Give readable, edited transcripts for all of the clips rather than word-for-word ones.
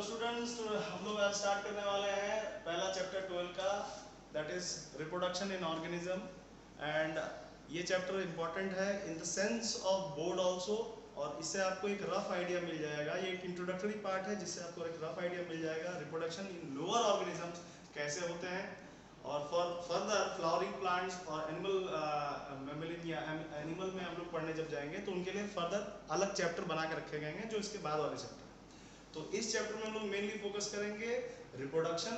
Students, हम लोग आज स्टार्ट करने वाले हैं पहला चैप्टर 12 का, that is reproduction in organism. And ये चैप्टर इंपॉर्टेंट है in the sense of board also, और इससे आपको एक रफ आइडिया मिल जाएगा। ये एक इंट्रोडक्टरी पार्ट है जिससे आपको एक रफ आइडिया मिल जाएगा रिप्रोडक्शन इन लोअर ऑर्गेनिजम्स कैसे होते हैं। और फॉर फर्दर फ्लावरिंग प्लांट्स और एनिमल मेमलिन या एनिमल में हम लोग पढ़ने जब जाएंगे तो उनके लिए फर्दर अलग चैप्टर बना के रखे गए हैं जो इसके बाद वाले चैप्टर। तो इस चैप्टर में हम लोग मेनली फोकस करेंगे रिप्रोडक्शन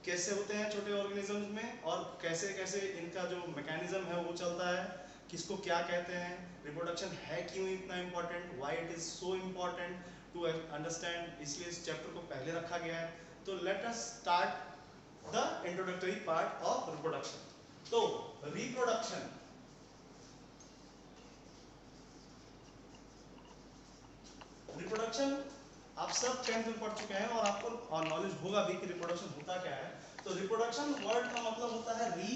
कैसे होते हैं छोटे ऑर्गेनिजम्स में, और कैसे कैसे इनका जो मैकेनिज्म है वो चलता है, किसको क्या कहते हैं, रिप्रोडक्शन है क्यों इतना important, why it is so important to understand, इसलिए इस चैप्टर को पहले रखा गया है। तो let us start the introductory part of reproduction. तो रिप्रोडक्शन, रिप्रोडक्शन आप सब 10th में पढ़ चुके हैं और आपको नॉलेज होगा भी कि रिप्रोडक्शन होता क्या है। तो रिप्रोडक्शन वर्ड का मतलब होता है री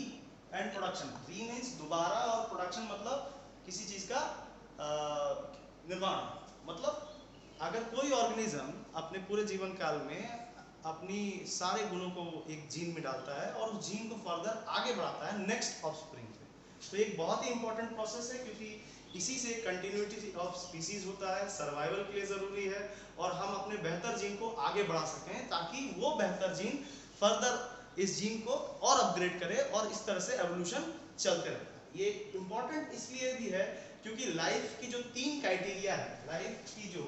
एंड प्रोडक्शन। री मीन्स दोबारा, और प्रोडक्शन मतलब किसी चीज का निर्माण। मतलब अगर कोई ऑर्गेनिज्म अपने पूरे जीवन काल में अपनी सारे गुणों को एक जीन में डालता है और उस जीन को फर्दर आगे बढ़ाता है नेक्स्ट ऑफस्प्रिंग पे, तो एक बहुत ही इंपॉर्टेंट प्रोसेस है, क्योंकि इसी से कंटिन्यूटी ऑफ स्पीसीज होता है, सर्वाइवल के लिए जरूरी है, और हम अपने बेहतर जीन को आगे बढ़ा सकें ताकि वो बेहतर जीन फर्दर इस जीन को और अपग्रेड करे, और इस तरह से एवोल्यूशन चलते रहता है। ये इंपॉर्टेंट इसलिए भी है क्योंकि लाइफ की जो 3 क्राइटेरिया है, लाइफ की जो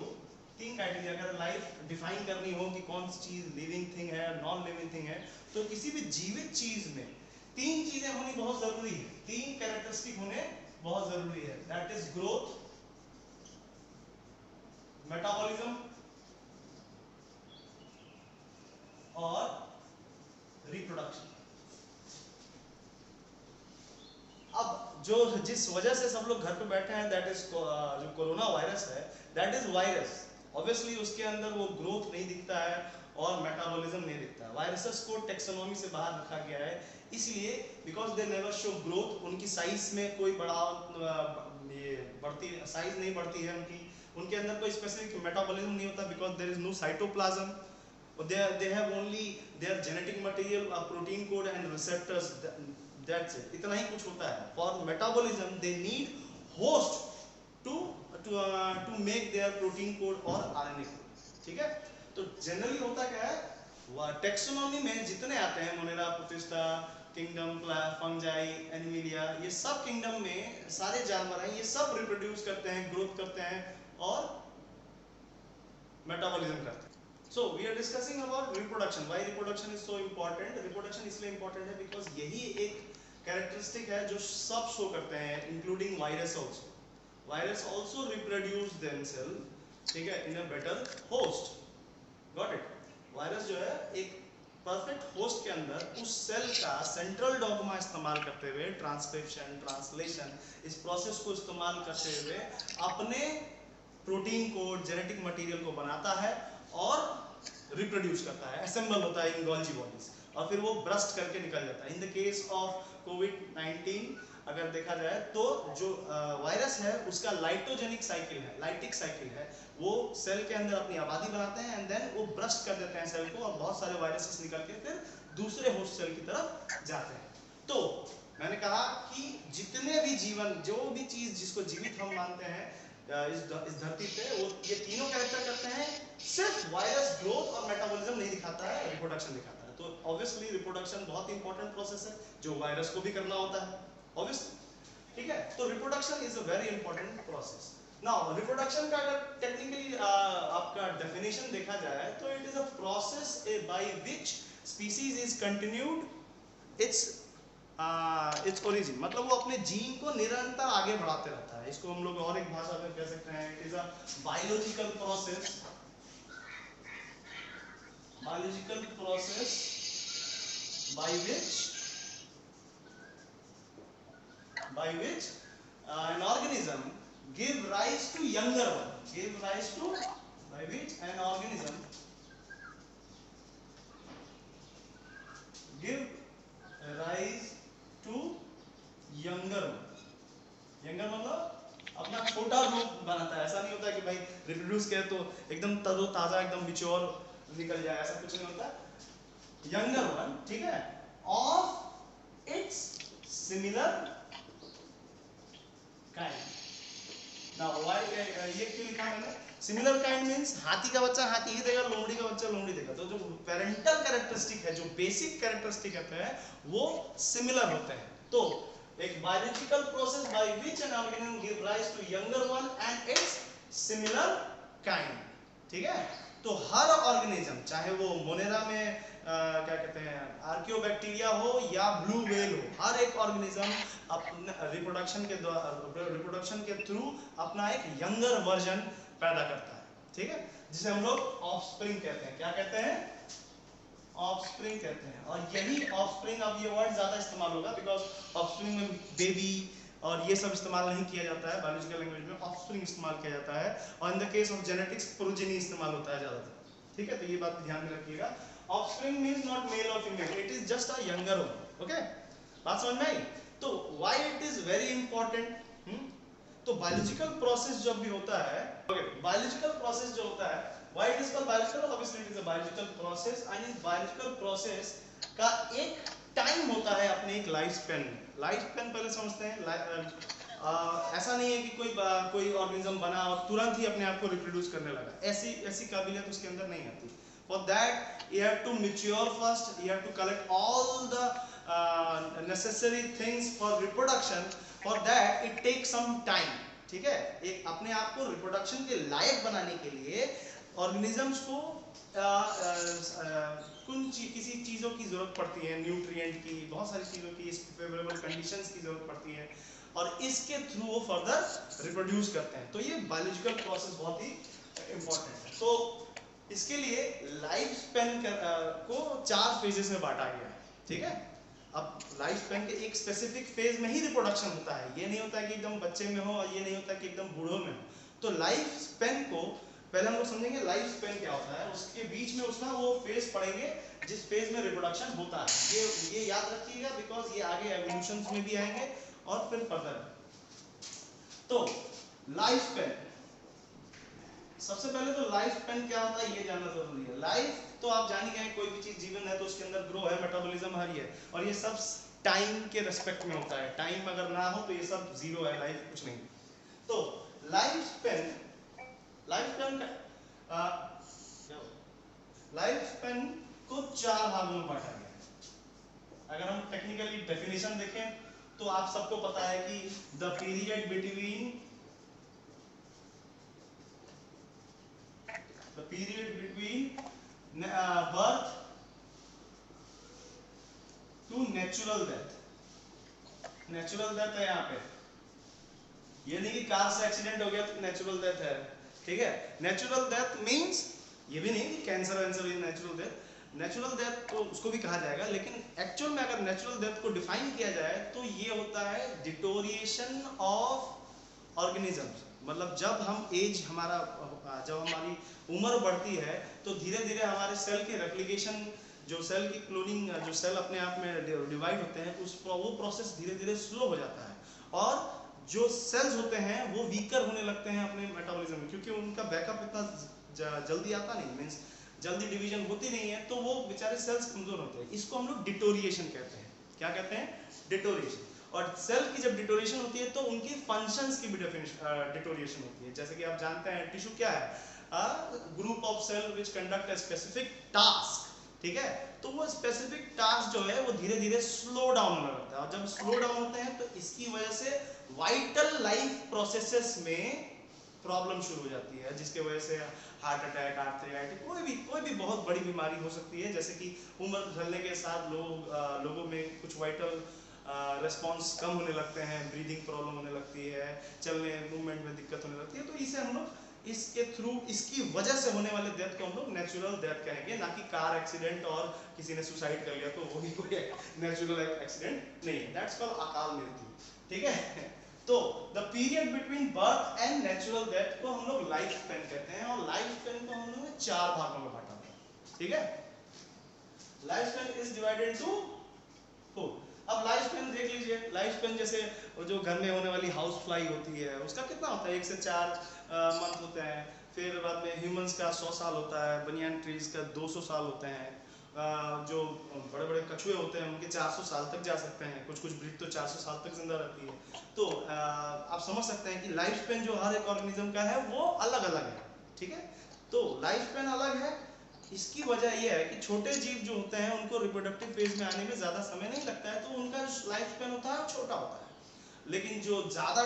3 क्राइटेरिया, अगर लाइफ डिफाइन करनी हो कि कौन सी चीज लिविंग थिंग है, नॉन लिविंग थिंग है, तो किसी भी जीवित चीज में 3 चीजें होनी बहुत जरूरी है, 3 कैरेक्टरिस्टिक होने बहुत जरूरी है। दैट इज ग्रोथ, मेटाबॉलिज्म और रिप्रोडक्शन। अब जो जिस वजह से सब लोग घर पे बैठे हैं, दैट इज जो कोरोना वायरस है, दैट इज वायरस। ऑब्वियसली उसके अंदर वो ग्रोथ नहीं दिखता है और मेटाबॉलिज्म नहीं दिखता है। वायरसेस को टेक्सोनोमी से बाहर रखा गया है, इसलिए because they never show growth, उनकी साइज में कोई ये बढ़ती साइज नहीं बढ़ती है उनकी, उनके अंदर कोई स्पेसिफिक मेटाबॉलिज्म नहीं होता, because there is no cytoplasm, they have only their genetic material, a protein code and receptors, that's it, इतना ही कुछ होता है। for metabolism they need host to make their protein code और RNA code, ठीक है। तो जनरली होता क्या है, टेक्सोनॉमी में जितने आते हैं, Monera, protista, kingdom, fungi, Animalia, ये सब किंगडम में सारे जानवर हैं, ये सब रिप्रोड्यूस करते हैं, ग्रोथ करते हैं और मेटाबॉलिज्म करते हैं। So we are discussing about reproduction. Why reproduction is so important? Reproduction इसलिए important है because यही एक characteristic है जो सब show करते हैं, including virus also. Virus also reproduce themselves, ठीक है, in a better host. Got it? Virus जो है एक perfect host के अंदर उस सेल का सेंट्रल डॉग्मा इस्तेमाल करते हुए, ट्रांसक्रिप्शन, ट्रांसलेशन, इस प्रोसेस को इस्तेमाल करते हुए अपने प्रोटीन कोड, जेनेटिक मटेरियल को बनाता है और रिप्रोड्यूस करता है, असेंबल होता है इन गोल्जी बॉडीज, और फिर वो ब्रस्ट करके निकल जाता है। इन द केस ऑफ कोविड-19 अगर देखा जाए तो जो वायरस है उसका लाइटोजेनिक साइकिल है, लाइटिक साइकिल है, वो सेल के अंदर अपनी आबादी बनाते हैं एंड देन वो ब्रस्ट कर देते हैं सेल को, और बहुत सारे वायरसेस निकल के फिर दूसरे होस्ट सेल की तरफ जाते हैं। तो मैंने कहा कि जितने भी जीवन, जो भी चीज जिसको जीवित हम मानते हैं इस धरती पे, वो ये तीनों कैरेक्टर करते हैं। सिर्फ वायरस ग्रोथ और मेटाबॉलिज्म नहीं दिखाता है, रिप्रोडक्शन दिखाता है। तो ऑब्वियसली रिप्रोडक्शन बहुत इंपॉर्टेंट प्रोसेस है जो वायरस को भी करना होता है, ऑब्वियसली, ठीक है। तो reproduction is a very important process. Now reproduction का अगर टेक्निकली आपका डेफिनेशन देखा जाए तो it is a process by which species is continued its origin, मतलब वो अपने जीन को निरंतर आगे बढ़ाते रहता है। इसको हम लोग और एक भाषा में कह सकते हैं, it is a biological process, biological process by which an organism give rise to younger one, give rise to, by which an organism give rise to younger one। Younger मतलब अपना छोटा रूप बनाता है। ऐसा नहीं होता कि भाई रिप्रोड्यूस रिप्रोड्यूस किया तो एकदम तरोताजा एकदम मिच्योर निकल जाए, ऐसा कुछ नहीं होता। यंगर वन, ठीक है, of its similar kind. Now why ये क्यों लिखा मैंने? सिमिलर काइंड मींस हाथी का बच्चा हाथी ही देगा, लोमड़ी का बच्चा लोमड़ी देगा। तो जो पेरेंटल कैरेक्टरिस्टिक है, जो बेसिक कैरेक्टरिस्टिक कहते हैं, वो सिमिलर होते हैं। तो एक biological process by which an organism give rise to younger one and it's similar kind, ठीक है। तो हर ऑर्गेनिज्म, चाहे वो मोनेरा में क्या कहते हैं आर्कियोबैक्टीरिया हो या ब्लू व्हेल हो, हर एक ऑर्गेनिज्म अपने रिप्रोडक्शन के थ्रू अपना एक यंगर वर्जन पैदा करता है, ठीक है, जिसे हम लोग ऑफस्प्रिंग कहते हैं। क्या कहते हैं? ऑफस्प्रिंग कहते हैं। और यही ऑफस्प्रिंग, अब ये वर्ड ज्यादा इस्तेमाल होगा बिकॉज ऑफस्प्रिंग में बेबी और ये सब इस्तेमाल नहीं किया जाता है, बायोलॉजिकल लैंग्वेज में ऑफस्प्रिंग इस्तेमाल किया जाता है, और इन the case of genetics progeny इस्तेमाल होता है ज्यादातर, ठीक है। तो ये बात ध्यान में रखिएगा। ऑफस्प्रिंग मींस नॉट मेल और female, it is just a younger one, okay. बात समझ में आई? तो why it is very important? तो बायोलॉजिकल प्रोसेस जब भी होता है, ओके, बायोलॉजिकल प्रोसेस जो होता है, why it is called biological? Obviously it is a biological process, and इस बायोलॉजिकल प्रोसेस का एक टाइम होता है अपने एक लाइफ स्पैन में। लाइफ स्पैन पहले समझते हैं। ऐसा नहीं है कि कोई ऑर्गेनिज्म बना और तुरंत ही अपने आप को रिप्रोड्यूस करने लगा, ऐसी काबिलियत उसके अंदर नहीं आती। For that you have to mature first, you have to collect all the necessary things for reproduction. For that it takes some time, ठीक है। एक अपने आप को रिप्रोडक्शन के लायक बनाने के लिए ऑर्गेनिजम्स को किसी चीज़ों की ज़रूरत पड़ती है, न्यूट्रिएंट की, बहुत सारी चीज़ों की, फेवरेबल कंडीशंस की ज़रूरत पड़ती है, और इसके थ्रू वो फर्दर रिप्रोड्यूस करते हैं। तो ये बायोलॉजिकल प्रोसेस बहुत ही इंपॉर्टेंट है। तो इसके लिए लाइफ स्पैन को 4 फेजेस में बांटा गया है, ठीक है। अब लाइफ स्पैन के एक स्पेसिफिक फेज में ही रिप्रोडक्शन होता है, ये नहीं होता है कि एकदम बच्चे में हो, और ये नहीं होता है कि एकदम बूढ़ों में हो। तो लाइफ स्पैन को पहले हम लोग समझेंगे लाइफ स्पैन क्या होता है, उसके बीच में उसका वो फेज पढ़ेंगे जिस फेज में रिप्रोडक्शन होता है। ये याद रखिएगा बिकॉज ये आगे एवोल्यूशन में भी आएंगे और फिर फर्दर। तो लाइफ स्पैन, सबसे पहले तो लाइफ स्पैन क्या होता है ये जानना जरूरी है। लाइफ तो आप जान ही गए, कोई भी चीज जीवन है तो उसके अंदर ग्रो है, मेटाबॉलिज्म हर है, और ये सब टाइम के रेस्पेक्ट में होता है। टाइम अगर ना हो तो ये सब जीरो है, लाइफ कुछ नहीं। तो लाइफ स्पैन को 4 भागों में बांटा गया है। अगर हम टेक्निकली डेफिनेशन देखें तो आप सबको पता है कि the period between birth to natural death। Natural death है यहाँ पे, ये नहीं कि कार से एक्सीडेंट हो गया तो नेचुरल डेथ है, ठीक है। नेचुरल डेथ मींस ये भी नहीं कि कैंसर वैंसर is natural death. Natural death तो उसको भी कहा जाएगा, लेकिन एक्चुअल में अगर नेचुरल डेथ को डिफाइन किया जाए तो ये होता है डिटोरिएशन ऑफ ऑर्गेनिजम्स। मतलब जब हमारी उम्र बढ़ती है तो धीरे धीरे हमारे सेल के रेप्लिकेशन, जो सेल की क्लोनिंग, जो सेल अपने आप में डिवाइड होते हैं, वो प्रोसेस धीरे धीरे स्लो हो जाता है, और जो सेल्स होते हैं वो वीकर होने लगते हैं अपने मेटाबॉलिज्म में, क्योंकि उनका बैकअप इतना जल्दी आता नहीं, मींस जल्दी डिवीजन होती नहीं है, तो वो बेचारे सेल्स कमजोर होते हैं। इसको हम लोग डिटोरिएशन कहते हैं। क्या कहते हैं? डिटोरिएशन। और सेल की जब डिटोरिएशन होती है तो उनकी फंक्शंस की भी डिटोरिएशन होती है। जैसे कि आप जानते हैं टिश्यू क्या है? Group of cell which conduct a specific task, ठीक है। तो वो स्पेसिफिक टास्क जो है वो धीरे धीरे स्लो डाउन होने लगता है, और जब स्लो डाउन होते हैं तो इसकी वजह से वाइटल लाइफ प्रोसेसेस में प्रॉब्लम शुरू हो जाती है, जिसके वजह से हार्ट अटैक, आर्थराइटिस, कोई भी बहुत बड़ी बीमारी हो सकती है। जैसे कि उम्र ढलने के साथ लोगों में कुछ वाइटल रेस्पॉन्स कम होने लगते हैं, ब्रीदिंग प्रॉब्लम होने लगती है, चलने मूवमेंट में दिक्कत होने लगती है। तो इसे हम लोग इसके थ्रू, इसकी वजह से होने वाले डेथ को हम लोग नेचुरल डेथ कहेंगे, ना कि कार एक्सीडेंट और किसी ने सुसाइड कर लिया तो वही कोई नेचुरल एक्सीडेंट नहीं है। दैट्स कॉल्ड अकाल मृत्यु, ठीक है। तो the period between birth and natural death को हम लोग लाइफ स्पैन कहते हैं, और लाइफ स्पैन को हम लोग 4 भागों में बांटा है, ठीक है। Life span is divided to 4। अब लाइफ स्पैन देख लीजिए। लाइफ स्पैन जैसे जो घर में होने वाली हाउस फ्लाई होती है, उसका कितना होता है? 1 से 4 मंथ होते हैं। फिर बाद में ह्यूमंस का 100 साल होता है, बनियान ट्रीज का 200 साल होते हैं, जो बड़े बड़े कछुए होते हैं उनके 400 साल तक जा सकते हैं, कुछ कुछ ब्रीड तो 400 साल तक जिंदा रहती है। तो आप समझ सकते हैं कि लाइफ स्पेन जो हर एक ऑर्गेनिज्म का है वो अलग अलग है, ठीक है। तो लाइफ स्पेन अलग है, इसकी वजह यह है कि छोटे जीव जो होते हैं उनको रिप्रोडक्टिव फेज में आने में ज़्यादा समय नहीं लगता है, तो उनका लाइफ स्पेन होता है छोटा होता है। लेकिन जो ज़्यादा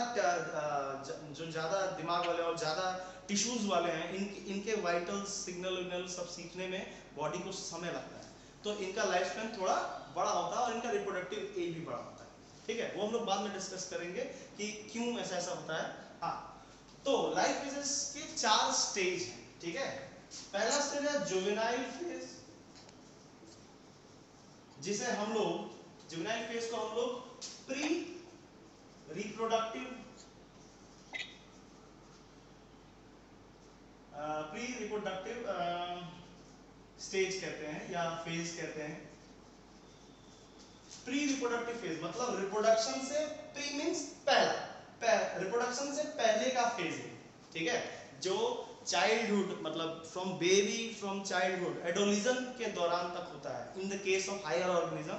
दिमाग वाले और ज़्यादा टिश्यूज वाले हैं, इनके वाइटल सिग्नल विग्नल सब सीखने में बॉडी को समय लगता है, तो इनका लाइफ स्पेन थोड़ा बड़ा होता है और इनका रिप्रोडक्टिव एज भी बड़ा होता है, ठीक है। वो हम लोग बाद में डिस्कस करेंगे कि क्यों ऐसा ऐसा होता है। हाँ, तो लाइफ फेजेस के 4 स्टेज हैं, ठीक है। पहला स्टेज है जुवेनाइल फेज, जिसे हम लोग जुवेनाइल फेज को हम लोग प्री रिप्रोडक्टिव स्टेज कहते हैं या फेज कहते हैं। प्री रिप्रोडक्टिव फेज मतलब रिप्रोडक्शन से, प्री मींस पहला, रिप्रोडक्शन से पहले का फेज है, ठीक है। जो चाइल्डहुड मतलब from baby, from childhood adolescence के दौरान तक होता है। In the case of higher organism,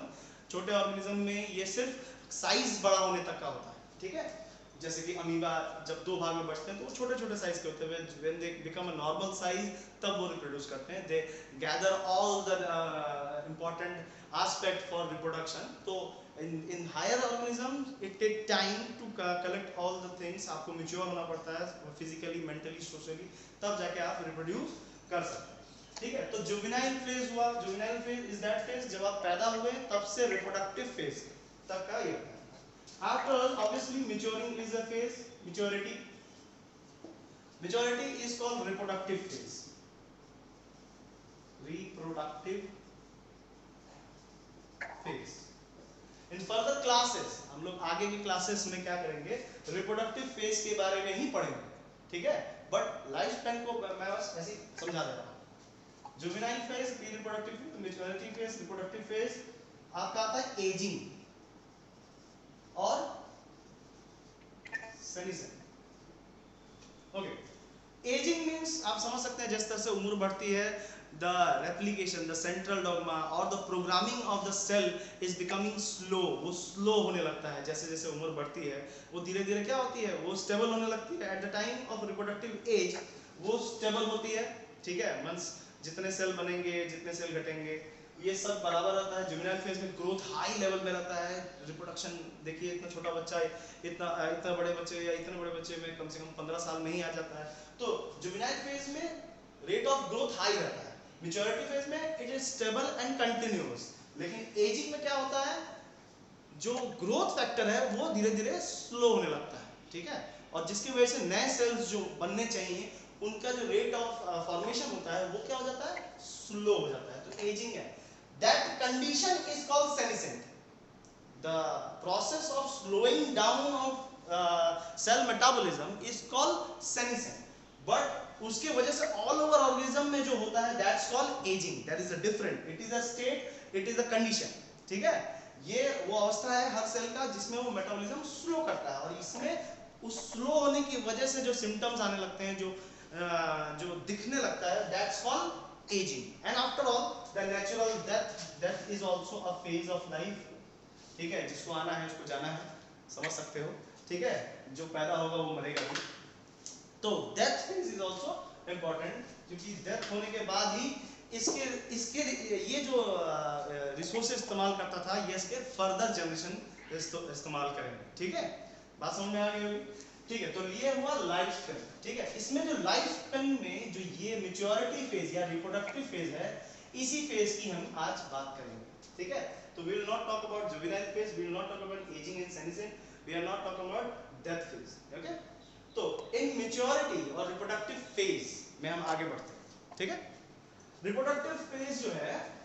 छोटे ऑर्गेनिज्म में ये सिर्फ साइज बड़ा होने तक का होता है, ठीक है। जैसे कि अमीबा जब 2 भाग में बचते हैं तो वो छोटे छोटे साइज के होते हैं, when they become a normal size तब वो रिप्रोड्यूस करते हैं, they gather all the important aspect for reproduction। तो in higher organism it take time to collect all the things, आपको mature होना पड़ता है physically, mentally, socially, तब जाके आप reproduce कर सकते हैं, ठीक है। तो juvenile phase हुआ, juvenile phase is that phase जब आप पैदा हुए तब से reproductive phase तक का ये। After obviously maturing is a phase, maturity is called reproductive phase, reproductive phase. In further classes हम लोग आगे की क्लासेस में क्या करेंगे, रिप्रोडक्टिव फेज के बारे में ही पढ़ेंगे, ठीक है। बट लाइफ स्पैन को मैं बस ऐसे ही समझा दे रहा हूं। Juvenile phase, pre reproductive phase, maturity phase, reproductive phase, आपका आता है एजिंग और सेनिसेन। ओके, एजिंग मींस आप समझ सकते हैं जिस तरह से उम्र बढ़ती है, the replication, the central dogma or the programming of the cell is becoming slow, वो slow होने लगता है जैसे जैसे उम्र बढ़ती है, वो धीरे धीरे क्या होती है, वो stable होने लगती है। at the time of reproductive age वो stable होती है, ठीक है। मींस जितने सेल बनेंगे, जितने सेल घटेंगे, ये सब बराबर रहता है। जुवेनाइल फेज में ग्रोथ हाई लेवल में रहता है, रिप्रोडक्शन देखिए इतना छोटा बच्चा इतना बड़े बच्चे या इतने बड़े बच्चे में कम से कम 15 साल में ही आ जाता है। तो जुवेनाइल फेज में रेट ऑफ ग्रोथ हाई रहता है। मैच्योरिटी फेज में it is stable and continuous. लेकिन एजिंग में क्या होता है, जो ग्रोथ फैक्टर है वो धीरे धीरे स्लो होने लगता है, ठीक है। और जिसकी वजह से नए सेल्स जो बनने चाहिए उनका जो रेट ऑफ फॉर्मेशन होता है वो क्या हो जाता है, स्लो हो जाता है, तो एजिंग है। That condition is called senescent. The process of slowing down of cell metabolism is called senescent. But उसके वजह से ऑल ओवर ऑर्गेनिज्म में जो होता है that's called ageing. That is a different, it is a state, it is a condition, ठीक है। ये वो अवस्था है हर सेल का जिसमें वो मेटाबॉलिज्म स्लो करता है, और इसमें उस स्लो होने की वजह से जो सिम्टम्स आने लगते हैं, जो दिखने लगता है, that's called ageing. And after all the natural death is also a phase of life, ठीक है। जिसको आना है उसको जाना है, समझ सकते हो, ठीक है। जो पैदा होगा वो मरेगा भी। तो death phase is also important, क्योंकि डेथ होने के बाद ही इसके ये जो रिसोर्स इस्तेमाल करता था ये इसके फर्दर जनरेशन इस्तेमाल करेंगे, ठीक है। बात समझ में आ गई होगी, ठीक है। तो ये हुआ लाइफ स्पेन, ठीक है। इसमें जो लाइफ स्पेन में जो ये मैच्योरिटी फेज या रिप्रोडक्टिव फेज है, इसी फेज की हम आज बात करेंगे, ठीक है। तो we will not talk about juvenile phase, we will not talk about ageing and senescent, we are not talk about death phase, okay. तो इन मैच्योरिटी और रिप्रोडक्टिव फेज में हम आगे बढ़ते हैं, ठीक है। रिप्रोडक्टिव फेज जो है,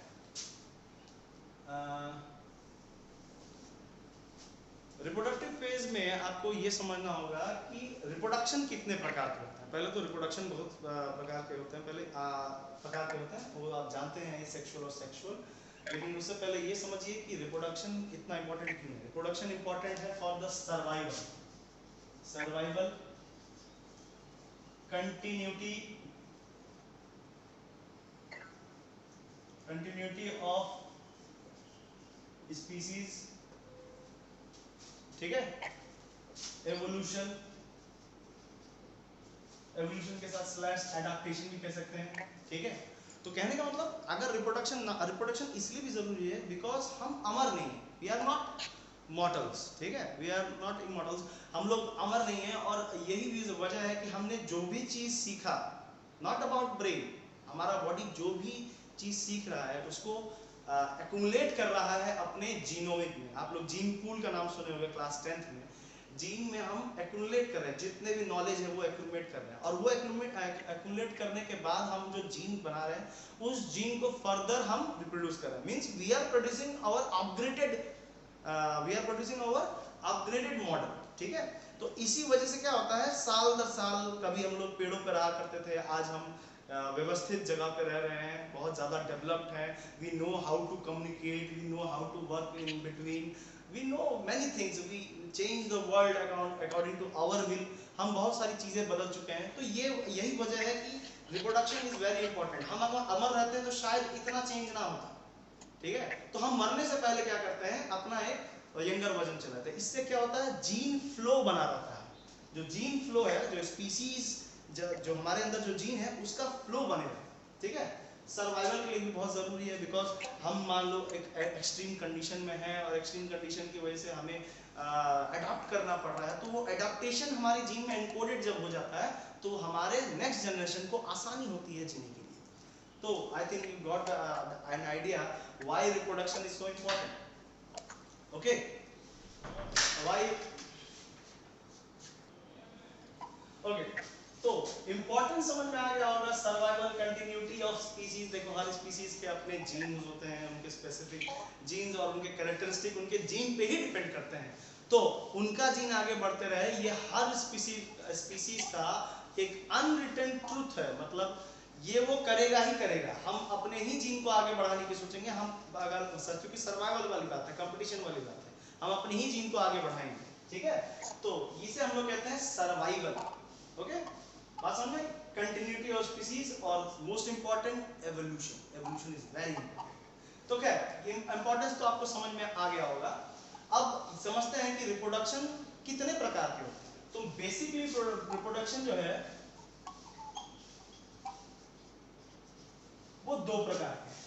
रिप्रोडक्टिव फेज में आपको ये समझना होगा कि रिप्रोडक्शन कितने प्रकार के होते हैं। पहले तो रिप्रोडक्शन बहुत प्रकार के होते हैं, प्रकार के होते हैं, वो आप जानते हैं, सेक्सुअल और सेक्सुअल। लेकिन उससे पहले ये समझिए कि रिप्रोडक्शन इतना इंपॉर्टेंट क्यों है। रिप्रोडक्शन इंपॉर्टेंट है for the survival continuity of species, ठीक है। एवोल्यूशन, एवोल्यूशन के साथ स्लैश एडाप्टेशन भी कह सकते हैं, ठीक है। तो कहने का मतलब अगर रिप्रोडक्शन इसलिए भी जरूरी है बिकॉज हम अमर नहीं है, वी आर नॉट मॉर्टल्स, ठीक है, वी आर नॉट इमॉर्टल्स, हम लोग अमर नहीं है। और यही भी वजह है कि हमने जो भी चीज सीखा, नॉट अबाउट ब्रेन, हमारा बॉडी जो भी चीज सीख रहा है उसको एक्यूमुलेट कर रहा है अपने जीनोमिक में। आप लोग जीन पूल का नाम सुने होंगे क्लास 10th में। जीन में हम एक्यूमुलेट कर रहे हैं, जितने भी नॉलेज है वो एक्यूमुलेट कर रहे हैं, और वो एक्यूमुलेट करने के बाद हम जो जीन बना रहे हैं उस जीन को फर्दर हम रिप्रोड्यूस कर रहे हैं। Means we are producing our upgraded model, ठीक है। तो इसी वजह से क्या होता है, साल दर साल कभी हम लोग पेड़ों पर रहा करते थे, आज हम व्यवस्थित जगह पे रह रहे हैं, बहुत ज़्यादा डेवलप्ड हैं, we know how to communicate, we know how to work in between, we know many things, we change the world according to our will. हम बहुत सारी चीज़ें बदल चुके हैं। तो ये यही वजह है कि रिप्रोडक्शन इज वेरी इंपॉर्टेंट। हम अगर अमर रहते तो शायद इतना चेंज ना होता, ठीक है। तो हम मरने से पहले क्या करते हैं, अपना एक यंगर वर्जन चलाते हैं। इससे क्या होता है, जीन फ्लो बना रहता है। जो जीन फ्लो है, जो स्पीसीज जो हमारे अंदर जो जीन है उसका फ्लो बने रहे, ठीक है। सर्वाइवल के लिए भी बहुत ज़रूरी है, बिकॉज हम मान लो एक एक्सट्रीम कंडीशन में है और एक्सट्रीम कंडीशन की वजह से हमें अडॉप्ट करना पड़ रहा है। तो वो एडाप्टेशन हमारे जीन में एनकोडेड जब हो जाता है तो हमारे नेक्स्ट जनरेशन को आसानी होती है जीने के लिए। तो I think you got an idea why reproduction is so important, okay. Why, okay, तो इंपॉर्टेंस समझ में आ गया होगा। Survival, continuity of species. देखो हर स्पीसीज के अपने जीन्स होते हैं, उनके स्पेसिफिक जीन्स और उनके कैरेक्टरिस्टिक उनके जीन पे ही डिपेंड करते हैं। तो उनका जीन आगे बढ़ते रहे, ये हर स्पीसीज का एक अनरिटन ट्रूथ है। मतलब ये वो करेगा ही करेगा, हम अपने ही जीन को आगे बढ़ाने की सोचेंगे। हम अगर क्योंकि सर्वाइवल वाली बात है, कंपटीशन वाली बात है, हम अपने ही जीन को आगे बढ़ाएंगे, ठीक है। तो इसे हम लोग कहते हैं सर्वाइवल, ओके। बात समझ में, कंटिन्यूटी ऑफ स्पीसीज और most important evolution. Evolution is very important. तो क्या ये इंपॉर्टेंस तो आपको समझ में आ गया होगा। अब समझते हैं कि रिप्रोडक्शन कितने प्रकार के होते हैं। तो बेसिकली रिप्रोडक्शन जो है वो दो प्रकार के हैं,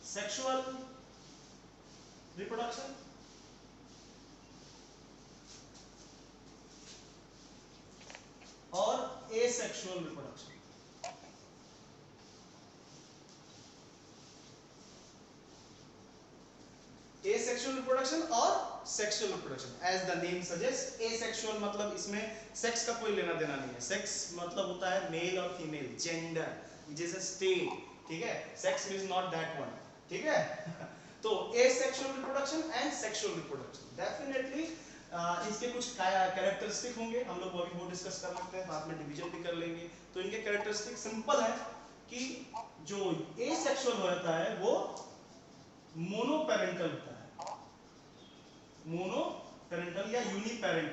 सेक्सुअल रिप्रोडक्शन और एसेक्सुअल रिप्रोडक्शन। एसेक्सुअल रिप्रोडक्शन और sexual reproduction. As the name suggest, asexual मतलब इसमें सेक्स का कोई लेना देना नहीं है। सेक्स मतलब होता है मेल और फीमेल, जेंडर, जैसे स्टेट, ठीक है। Sex means not that one, ठीक है। तो asexual reproduction and sexual reproduction definitely इसके कुछ कैरेक्टरिस्टिक होंगे, हम लोग अभी वो डिस्कस कर सकते हैं, बाद में डिवीजन भी कर लेंगे। तो इनके कैरेक्टरिस्टिक सिंपल है कि जो एसेक्सुअल होता है वो मोनोपेरेंटल होता है, मोनोपेरेंटल या यूनिपेरेंट।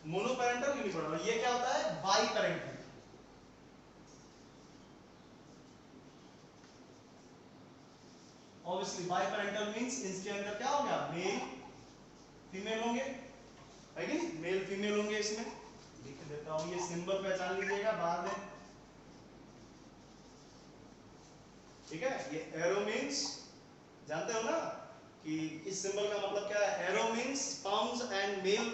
मोनोपेरेंटल, यूनिपेरेंटल। ये क्या होता है, by parental. Obviously by parental means इसके अंदर क्या हो गया, मेल फीमेल होंगे, है कि नहीं, मेल फीमेल होंगे। इसमें लिख देता हूं, ये सिंबल पहचान लीजिएगा बाद में, ठीक है। ये एरो मींस जानते हो ना कि इस सिंबल का मतलब क्या है। Arrow means sperms and male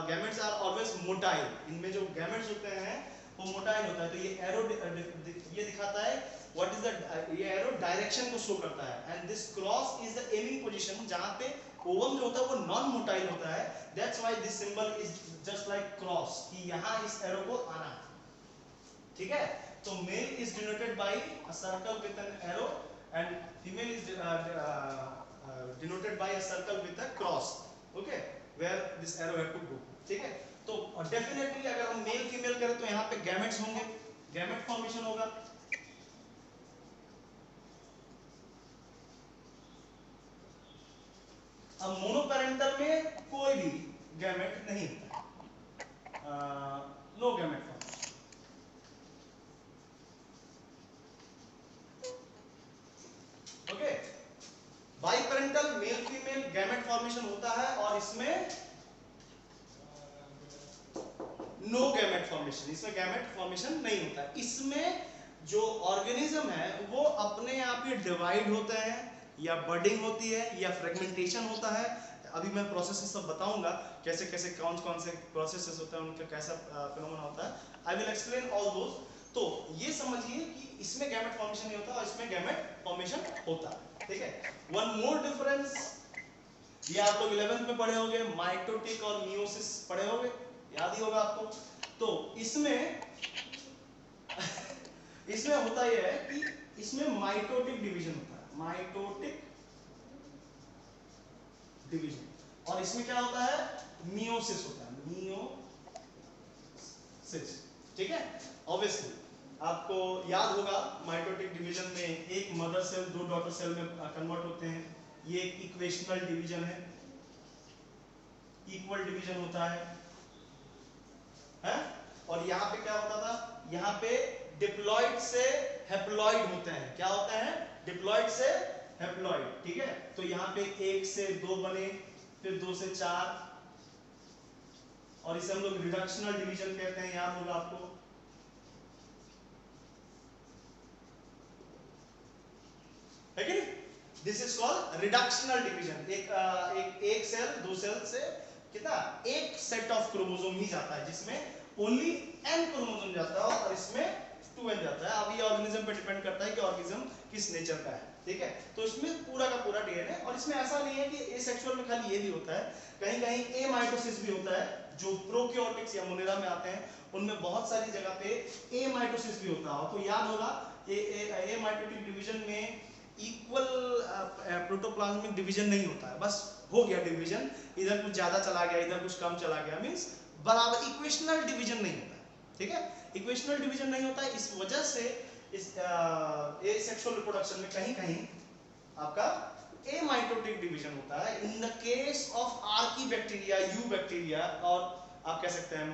gametes are always motile. इनमें जो गैमेट्स होते हैं वो मोटाइल होता है। तो ये एरो ये दिखाता है व्हाट इज द, ये एरो डायरेक्शन को शो करता है। And this cross is the aiming position, जहां पे ओवम जो होता है वो नॉन मोटाइल होता है। That's why this symbol is just like cross, कि यहां इस एरो को आना है, ठीक है। तो male is denoted by a circle with an arrow and female is denoted by a circle with a cross, okay, where this arrow had to go, ठीक है। तो डेफिनेटली अगर हम मेल फीमेल करें तो यहाँ पे गैमेट्स होंगे, गैमेट फॉर्मेशन होगा। अब मोनोपेरेंटल में कोई भी गैमेट नहीं होता, no gamete formation. Okay, biparental male female gamete formation होता है और इसमें नो गैमेट फॉर्मेशन, इसमें गैमेट फॉर्मेशन नहीं होता है। इसमें जो ऑर्गेनिज्म है वो अपने आप ही डिवाइड होते हैं, या बर्डिंग होती है, या फ्रेगमेंटेशन होता है। अभी मैं प्रोसेसेस सब बताऊंगा कैसे कैसे कौन कौन से प्रोसेसेस होते हैं, उनका कैसा फिनोमेना होता है। I will explain all those. तो ये समझिए कि इसमें गैमेट फॉर्मेशन नहीं होता और इसमें गैमेट फॉर्मेशन होता है। ठीक है, वन मोर डिफरेंस, ये आप लोग 11th में पढ़े होंगे, माइटोटिक और मियोसिस पढ़े होंगे, याद ही होगा आपको। तो इसमें इसमें होता यह है कि इसमें माइटोटिक डिवीजन होता है, माइटोटिक डिवीजन, और इसमें क्या होता है, मियोसिस होता है, मियोसिस। ठीक है, ऑब्वियसली आपको याद होगा माइटोटिक डिवीजन में एक मदर सेल दो डॉटर सेल में कन्वर्ट होते हैं, ये एक इक्वेशनल डिवीजन है, इक्वल डिवीजन होता है? और यहाँ पे क्या होता था, यहाँ पे डिप्लॉइड से हैप्लॉइड होते हैं। क्या होते हैं? डिप्लॉइड से हैप्लॉइड। ठीक है, तो यहाँ पे 1 से 2 बने, फिर 2 से 4, और इसे हम लोग रिडक्शनल डिवीजन कहते हैं, याद होगा आपको। है कि नहीं? This is called reductional division. एक सेल दो सेल से कितना, एक सेट ऑफ क्रोमोसोम ही जाता है, जिसमें ओनली n क्रोमोसोम जाता है और इसमें 2n जाता है। अब ये ऑर्गेनिज्म पे डिपेंड करता है कि ऑर्गेनिज्म किस नेचर का है। ठीक है, तो इसमें पूरा का पूरा डीएनए, और इसमें ऐसा नहीं है कि एसेक्सुअल में खाली ये भी होता है, कहीं कहीं एमाइटोसिस भी होता है। जो प्रोकैरियोटिक्स या मोनेरा में आते हैं उनमें बहुत सारी जगह पे एमाइटोसिस भी होता है। तो याद होगा एमाइटोटिक डिवीजन में इक्वल प्रोटोप्लाज्मिक डिवीजन नहीं होता है, बस हो गया डिवीजन, इधर कुछ ज्यादा चला गया इधर कुछ कम चला गया, मींस बराबर इक्वेशनल डिवीजन नहीं होता है। ठीक है, इक्वेशनल डिवीजन नहीं होता है, इस वजह से इस एसेक्सुअल रिप्रोडक्शन में कहीं कहीं आपका एमाइटोटिक डिवीजन होता है। In the case of Archie bacteria, you bacteria, और आप कह सकते हैं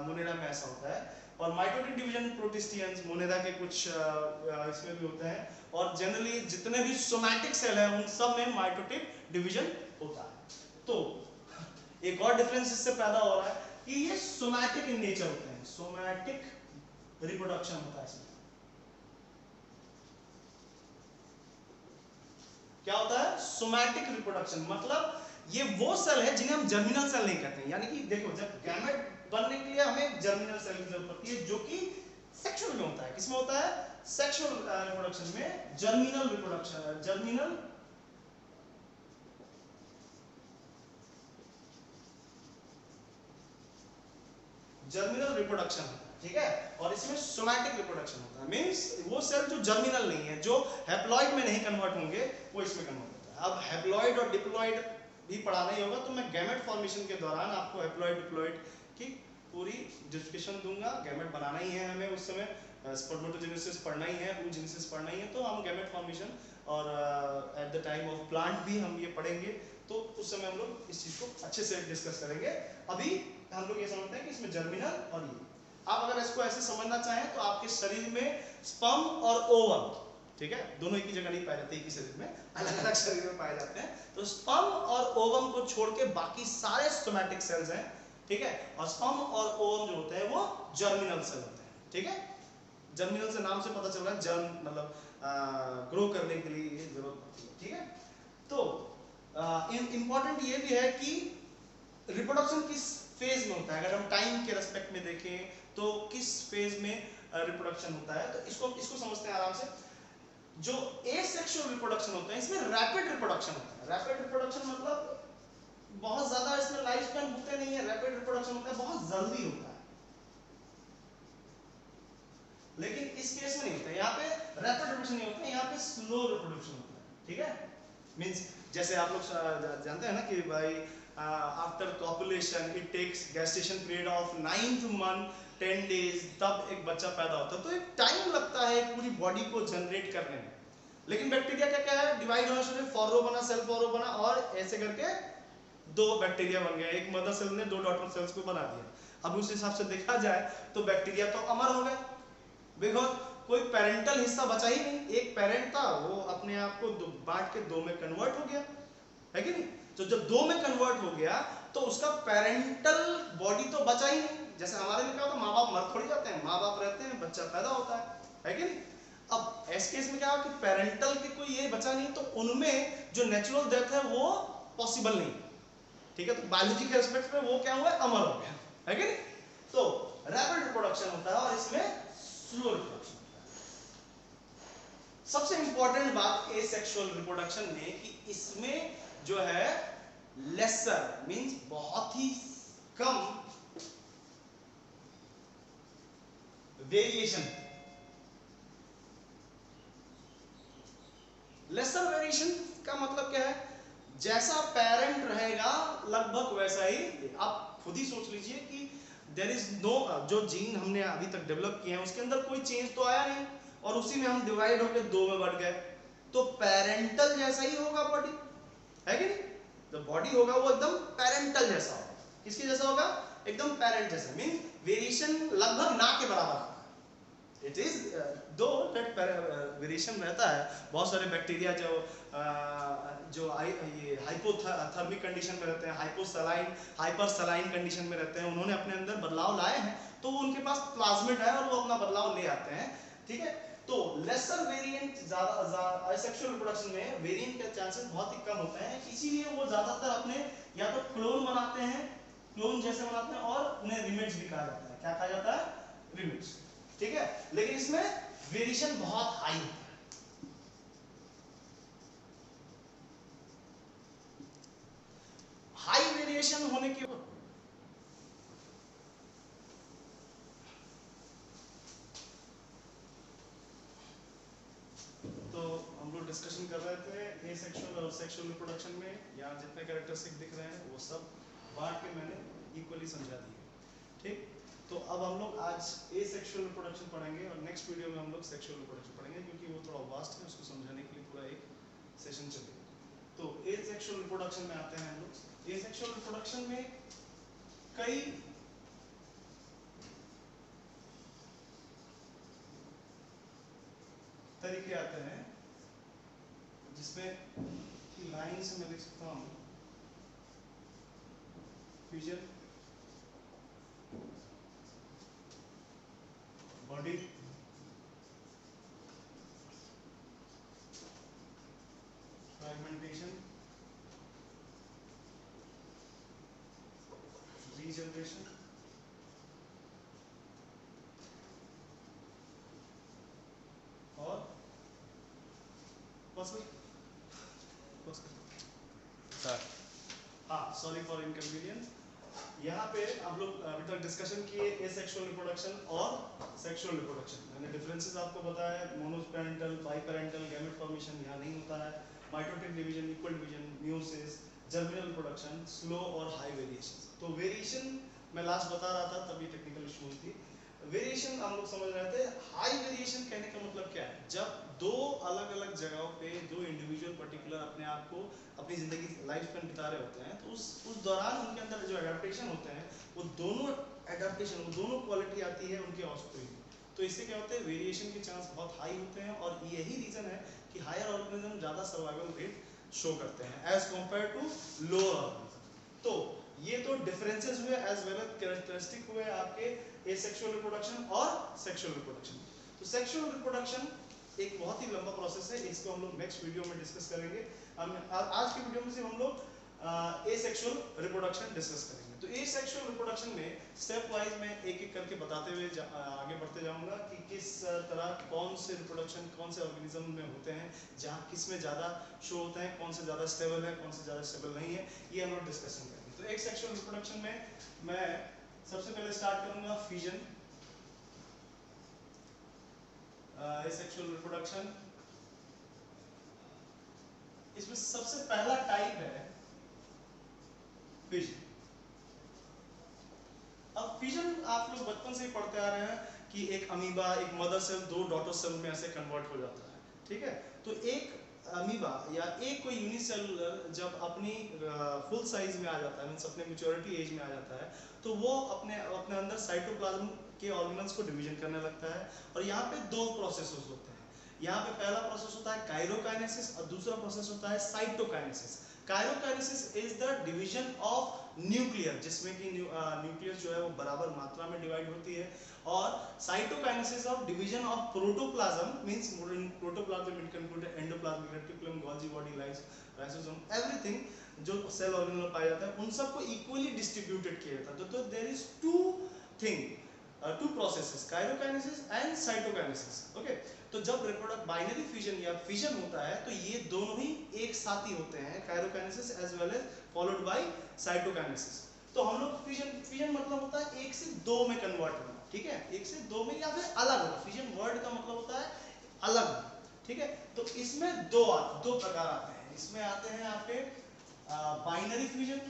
मोनेरा में ऐसा होता है। और माइटोटिक डिवीजन प्रोटिस्टियंस, मोनेरा के कुछ इसमें भी होते हैं, और जनरली जितने भी सोमैटिक सेल हैं उन सब में माइटोटिक डिवीजन होता है। तो एक और डिफरेंस इससे पैदा हो रहा है कि ये सोमैटिक इन नेचर होते हैं, सोमैटिक रिप्रोडक्शन होता है इसमें। क्या होता है? सोमैटिक रिप्रोडक्शन, मतलब ये वो सेल है जिन्हें हम जर्मिनल सेल नहीं कहते हैं। यानी कि देखो, जब गैमेट बनने के लिए हमें जर्मिनल सेल की जरूरत पड़ती है, जो कि सेक्सुअल में होता है। किसमें होता है? सेक्सुअल रिप्रोडक्शन में जर्मिनल रिप्रोडक्शन, जर्मिनल रिप्रोडक्शन होता है। ठीक है, और इसमें सोमैटिक रिप्रोडक्शन होता है, मींस वो सेल जो जर्मिनल नहीं है, जो हैप्लॉइड में नहीं कन्वर्ट होंगे, वो इसमें कन्वर्ट होता है। अब हैप्लॉइड और डिप्लॉइड भी पढ़ाना ही होगा, तो मैं गैमेट फॉर्मेशन के दौरान आपको हैप्लॉइड डिप्लॉइड की पूरी डिस्कशन दूंगा। गैमेट बनाना ही है हमें, उस समय स्पर्मेटोजेनेसिस पढ़ना ही है, oogenesis पढ़ना ही है, तो हम गैमेट फॉर्मेशन और at the time of plant भी हम ये पढ़ेंगे। तो उस समय हम लोग इस चीज को अच्छे से डिस्कस करेंगे। अभी हम लोग ये समझते हैं कि इसमें जर्मिनल और ये, आप अगर इसको ऐसे समझना चाहें तो आपके शरीर में स्पर्म और ओवम, ठीक है, दोनों एक ही जगह नहीं पाए जाते, एक ही शरीर में, अलग अलग शरीर में पाए जाते हैं। तो स्पर्म और ओवम को छोड़ के बाकी सारे सोमैटिक सेल्स हैं। ठीक है, और स्पर्म और ओवम जो होते हैं वो जर्मिनल सेल होते हैं। ठीक है, जर्मिनल से नाम से पता चल रहा है, जर्म मतलब ग्रो करने के लिए ये जरूरत पड़ती है। ठीक है, तो इंपॉर्टेंट ये भी है कि रिप्रोडक्शन किस फेज में होता है। अगर हम टाइम के रेस्पेक्ट में देखें तो किस फेज में रिप्रोडक्शन होता है, तो इसको समझते हैं आराम से। जो एसेक्सुअल रिप्रोडक्शन होता है, इसमें रैपिड रिप्रोडक्शन होता है। रैपिड रिप्रोडक्शन मतलब बहुत ज्यादा इसमें लाइफ स्पैन होते नहीं है, रैपिड रिप्रोडक्शन होता है, बहुत जल्दी होता है। लेकिन इस केस में नहीं होता है, यहाँ पे रैपिड रिप्रोडक्शन नहीं होता है, यहाँ पे स्लो रिप्रोडक्शन होता है। ठीक है, मींस जैसे आप लोग जानते हैं ना कि भाई after copulation it takes gestation period of 9th month 10 days, तब एक बच्चा पैदा होता है। तो एक टाइम लगता है पूरी बॉडी को जनरेट करने में। लेकिन बैक्टीरिया क्या क्या है, डिवाइड होना शुरू, फॉरो बना, सेल फॉरो बना, और ऐसे करके दो बैक्टीरिया बन गया, एक मदर सेल ने दो डॉटर सेल्स को बना दिया। अब उस हिसाब से देखा जाए तो बैक्टीरिया तो अमर हो गए, बिकॉज कोई पेरेंटल हिस्सा बचा ही नहीं। एक पेरेंट था, वो अपने आप को बांट के दो में कन्वर्ट हो गया, है कि नहीं? तो जब दो में कन्वर्ट हो गया तो उसका पेरेंटल बॉडी तो बचा ही नहीं। जैसे हमारे में क्या होता है, माँ बाप मर थोड़ी जाते हैं, माँ बाप रहते हैं, बच्चा पैदा होता है कि नहीं? अब ऐसे केस में क्या हो कि पेरेंटल के कोई ये बचा नहीं, तो उनमें जो नेचुरल डेथ है वो पॉसिबल नहीं, ठीक है? तो बायोलॉजी के एस्पेक्ट में वो क्या हुआ, अमर हो गया, है कि नहीं? तो रैपिड रिप्रोडक्शन होता है और इसमें स्लो रिप्रोडक्शन। सबसे इंपॉर्टेंट बात एसेक्सुअल रिप्रोडक्शन में कि इसमें जो है लेसर मींस बहुत ही कम वेरिएशन। लेसर वेरिएशन का मतलब क्या है, जैसा पेरेंट रहेगा लगभग वैसा ही। आप खुद ही सोच लीजिए कि देयर इज नो, जो जीन हमने अभी तक डेवलप किए हैं उसके अंदर कोई चेंज तो आया नहीं, और उसी में हम डिवाइड होकर दो में बढ़ गए, तो पेरेंटल जैसा ही होगा बॉडी, है कि नहीं? जो बॉडी होगा वो एकदम पेरेंटल जैसा होगा। किसके जैसा होगा, एकदम पेरेंट जैसा, मीन वेरिएशन लगभग ना के बराबर। इट इज दो दैट वेरिएशन रहता है। बहुत सारे बैक्टीरिया जो ये हाइपोथर्मिक कंडीशन में रहते हैं, हाइपोसलाइन हाइपरसलाइन कंडीशन में रहते हैं, उन्होंने अपने अंदर बदलाव लाए हैं, तो वो उनके पास प्लाज्मिड है और वो अपना बदलाव ले आते हैं, ठीक है? तो लेसर वेरिएंट ज्यादा असेक्सुअल रिप्रोडक्शन में वेरिएंट के चांसेस बहुत ही कम होते हैं, इसीलिए वो ज्यादातर अपने या तो क्लोन बनाते हैं, क्लोन जैसे बनाते हैं, और उन्हें रिमिट्स भी कहा जाता है। क्या कहा जाता है, रिमिट्स, ठीक है? लेकिन इसमें वेरिएशन बहुत हाई होता है। हाई वेरिएशन होने के तो हम लोग डिस्कशन कर रहे थे एसेक्सुअल और सेक्सुअल रिप्रोडक्शन में, यहाँ जितने कैरेक्टरिस्टिक दिख रहे हैं वो सब बांट के मैंने इक्वली समझा दिए, ठीक? तो अब हम लोग आज एसेक्सुअल रिप्रोडक्शन पढ़ेंगे और नेक्स्ट वीडियो में हम लोग सेक्सुअल रिप्रोडक्शन पढ़ेंगे, क्योंकि वो थोड़ा वास्ट है, उसको समझाने के लिए पूरा एक सेशन चलेगा। तो एसेक्सुअल रिप्रोडक्शन में आते हैं हम लोग। एसेक्सुअल रिप्रोडक्शन में कई तरीके आते हैं, जिसमें लाइन से मैं लिख सकता हूँ फ्यूजन, बॉडी, फ्रैगमेंटेशन, रीजनरेशन और हाँ, सॉरी फॉर इनकन्वीनियंस। यहाँ पे हम लोग अभी तक डिस्कशन किए एसेक्सुअल रिप्रोडक्शन और सेक्सुअल रिप्रोडक्शन। मैंने डिफरेंसेस आपको बताया, मोनोपेरेंटल, बाइपेरेंटल, गैमेट फॉर्मेशन यहाँ नहीं होता है, mitotic division, equal division, meiosis, germinal production, slow और हाई वेरिएशन। तो वेरिएशन मैं लास्ट बता रहा था, तभी टेक्निकल इशू हुई थी। वेरिएशन हम लोग समझ रहे थे। हाई वेरिएशन कहने का मतलब क्या है, जब दो अलग अलग जगहों पे दो इंडिविजुअल पर्टिकुलर अपने आप को अपनी जिंदगी लाइफ स्पेन बिता रहे होते हैं, तो उस दौरान उनके अंदर जो एडेप्टेशन होते हैं वो दोनों एडेप्टेशन, वो दोनों क्वालिटी आती है उनके ऑफस्प्रिंग में। तो इससे क्या होता है, वेरिएशन के चांस बहुत हाई होते हैं, और यही रीजन है कि हायर ऑर्गेनिज्म ज्यादा सर्वाइवल रेट शो करते हैं as compare to lower organism. तो ये तो डिफरेंसेस हुए एज वेल एज कैरेक्टरिस्टिक हुए आपके एसेक्सुअल रिप्रोडक्शन और सेक्सुअल रिप्रोडक्शन। तो सेक्सुअल रिप्रोडक्शन एक बहुत ही लंबा प्रोसेस है, इसको हम लोग नेक्स्ट वीडियो में डिस्कस करेंगे। हम आज की वीडियो में सिर्फ हम लोग एसेक्सुअल रिप्रोडक्शन डिस्कस करेंगे। तो एसेक्सुअल रिप्रोडक्शन में स्टेप वाइज मैं एक एक करके बताते हुए आगे बढ़ते जाऊंगा कि किस तरह कौन से रिप्रोडक्शन कौन से ऑर्गेनिज्म में होते हैं, जहाँ किस में ज़्यादा शो होते हैं, कौन से ज़्यादा स्टेबल है, कौन से ज़्यादा स्टेबल नहीं है, ये हम लोग डिस्कशन करेंगे। तो एक सेक्सुअल रिप्रोडक्शन में मैं सबसे पहले स्टार्ट करूंगा फिजन। सेक्सुअल रिप्रोडक्शन, इसमें सबसे पहला टाइप है फिजन। अब फिजन आप लोग बचपन से ही पढ़ते आ रहे हैं कि एक अमीबा, एक मदर सेल दो डॉटर सेल में ऐसे कन्वर्ट हो जाता है, ठीक है? तो एक अमीबा या एक कोई यूनिसेलुलर जब अपनी फुल साइज में आ जाता है, मींस अपने मैच्योरिटी एज में आ जाता है, तो वो अपने अपने अंदर साइटोप्लाज्म के ऑर्गेनल्स को डिवीजन करने लगता है। और यहाँ पे दो प्रोसेसेस होते हैं। यहाँ पे पहला प्रोसेस होता है काइरोकाइनेसिस और दूसरा प्रोसेस होता है cytokinesis. Karyokinesis is the division of nuclear, जिसमें कि न्यूक्लियस जो है वो बराबर मात्रा में डिवाइड होती है। और cytokinesis of division of protoplasm means protoplasm it concluded endoplasmic reticulum, Golgi body, lysosome, everything जो सेल ऑर्गेनल में पाया जाता है उन सबको इक्वली डिस्ट्रीब्यूटेड किया जाता है। तो there is two processes, karyokinesis and cytokinesis. Okay, तो जब रिप्रोडक्ट बाइनरी फ्यूजन या फिजन होता है तो ये दोनों ही एक साथ ही होते हैं, karyokinesis as well as followed by cytokinesis. तो हम लोग फिजन मतलब होता है एक से दो में कन्वर्ट होना, ठीक है, एक से दो में या फिर अलग होना। फिजन वर्ड का मतलब होता है अलग, ठीक है। तो इसमें दो प्रकार आते हैं। इसमें आते हैं आपके बाइनरी फ्यूजन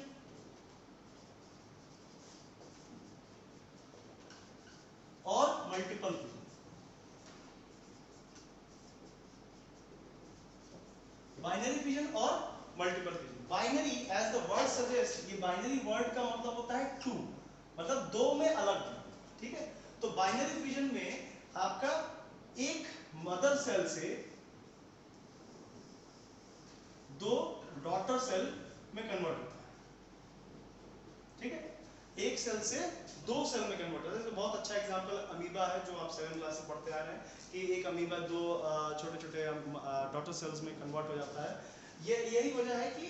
और मल्टीपल फ्यूजन। बाइनरी फ्यूजन और multiple fusion. Binary as the word suggest, ये बाइनरी वर्ड का मतलब होता है टू, मतलब दो में अलग, ठीक है। तो बाइनरी फ्यूजन में आपका एक मदर सेल से दो डॉटर सेल में कन्वर्ट होता है, ठीक है। एक सेल से दो सेल में कन्वर्ट होता है। तो बहुत अच्छा एग्जांपल अमीबा है जो आप 7th क्लास से पढ़ते आ रहे हैं कि एक अमीबा दो छोटे छोटे डॉटर सेल्स में कन्वर्ट हो जाता है। यही वजह है कि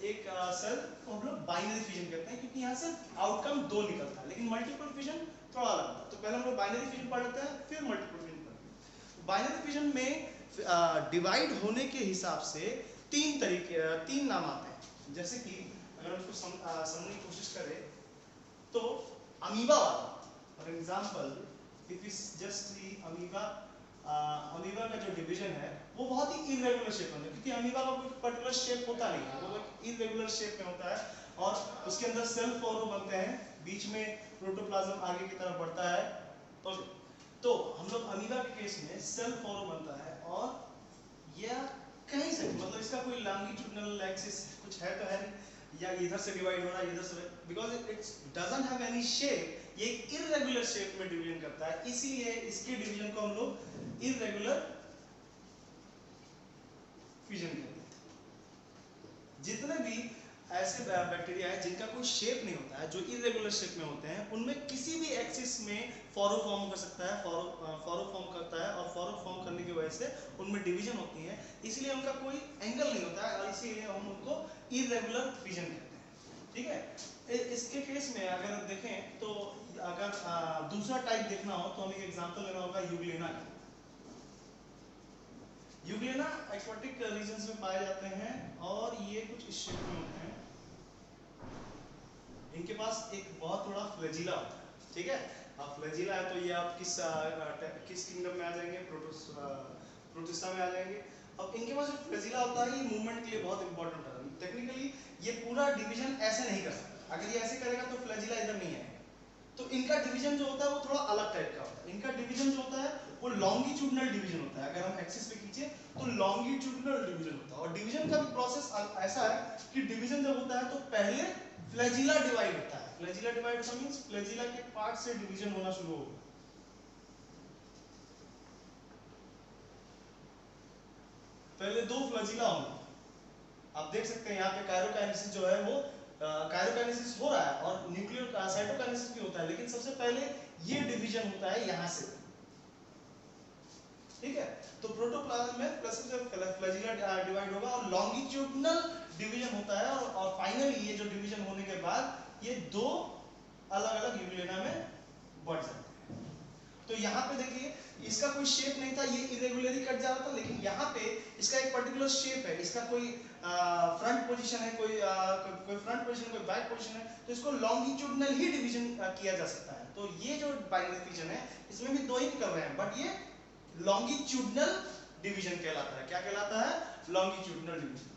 एक सेल को हम लोग बाइनरी फ्यूजन कहते हैं, क्योंकि यहाँ से आउटकम दो निकलता है। लेकिन मल्टीपल फ्यूजन थोड़ा अलग है। तो पहले हम लोग बाइनरी फ्यूजन पढ़ लेते हैं, फिर मल्टीपल फ्यूजन पढ़ते हैं। बाइनरी फ्यूजन में डिवाइड होने के हिसाब से तीन नाम आते हैं। जैसे कि अगर हम उसको समझने की कोशिश करें तो अमीबा वाला, for example if is just the amoeba, amoeba का जो डिवीजन है वो बहुत ही इरेगुलर शेप में होता है, क्योंकि अमीबा का कोई पर्टिकुलर शेप होता नहीं है, वो एक इरेगुलर शेप में होता है। और उसके अंदर सेल फोरो बनते हैं, बीच में प्रोटोप्लाज्म आगे की तरफ बढ़ता है। तो हम लोग अमीबा के केस में सेल फोरो बनता है, और यह कहीं से मतलब इसका कोई लॉन्गिट्यूडिनल एक्सिस कुछ है तो है नहीं, या इधर से डिवाइड हो रहा है इधर से, because it doesn't have any shape, ये एक इरेगुलर शेप में डिवीजन करता है, इसीलिए इसके डिवीजन को हम लोग इरेगुलर फ्यूजन कहते हैं। जितने भी ऐसे बैक्टीरिया है जिनका कोई शेप नहीं होता है, जो इरेगुलर शेप में होते हैं, उनमें किसी भी एक्सिस में फॉरो फॉर्म कर सकता है, फॉरो फॉर्म करता है, और फॉरो फॉर्म करने की वजह से उनमें डिवीजन होती है, इसलिए उनका कोई एंगल नहीं होता है, और इसीलिए हम उनको इरेगुलर फ्यूजन कहते हैं, ठीक है। इसके केस में अगर देखें तो अगर दूसरा टाइप देखना हो तो हमें एक एग्जांपल लेना होगा यूग्लेना का। यूग्लेना एक्वाटिक रीजन्स में पाए जाते हैं, और ये कुछ इस शेप में होते हैं। इनके पास एक बहुत बड़ा फ्लैजिला होता है, ठीक है। अब फ्लैजिला है तो ये आप किस किंगडम में आ जाएंगे, प्रोटिस्टा में आ जाएंगे। अब इनके पास जो फ्लैजिला होता है ये मूवमेंट के लिए बहुत इंपॉर्टेंट है। टेक्निकली ये पूरा डिवीजन ऐसे नहीं कर सकता, अगर ये ऐसे करेगा तो फ्लैजिला इधर नहीं आएगा। तो इनका डिवीजन जो होता है वो थोड़ा अलग टाइप का होता है। इनका डिवीजन जो होता है वो लॉन्गिट्यूडिनल डिवीजन होता है। अगर हम एक्सिस पे खींचे तो लॉन्गिट्यूडिनल डिवीजन होता है। और डिवीजन का भी प्रोसेस ऐसा है कि डिवीजन जब होता है तो पहले फ्लैजिला डिवाइड होता है। फ्लैजिला डिवाइड होता मींस फ्लैजिला के पार्ट से डिवीजन होना शुरू होगा। पहले दो फ्लैजिला होंगे, आप देख सकते हैं यहाँ पे काइरोकाइनेसिस जो है वो काइरोकाइनेसिस हो रहा है, और न्यूक्लियर साइटोकाइनेसिस भी होता है, लेकिन सबसे पहले ये डिवीजन होता है यहाँ से, ठीक है। तो प्रोटोप्लाज्म में फ्लैजिला डिवाइड होगा और लॉन्गिट्यूडिनल डिवीजन होता है, और फाइनली ये जो डिवीजन होने के बाद ये दो अलग अलग यूग्लेना में बढ़ जाते हैं। तो यहाँ पे देखिए इसका कोई शेप नहीं था, ये इरेगुलरली कट जा रहा था, लेकिन यहाँ पे इसका एक पर्टिकुलर शेप है, इसका कोई फ्रंट पोजीशन है, कोई फ्रंट पोजीशन, कोई बैक पोजीशन है, तो इसको लॉन्गिट्यूडिनल ही डिवीजन किया जा सकता है। तो ये जो बाइनरी फ्यूजन है इसमें भी दो ही निकल रहे हैं, बट ये लॉन्गिट्यूडिनल डिवीजन कहलाता है। क्या कहलाता है? Longitudinal division.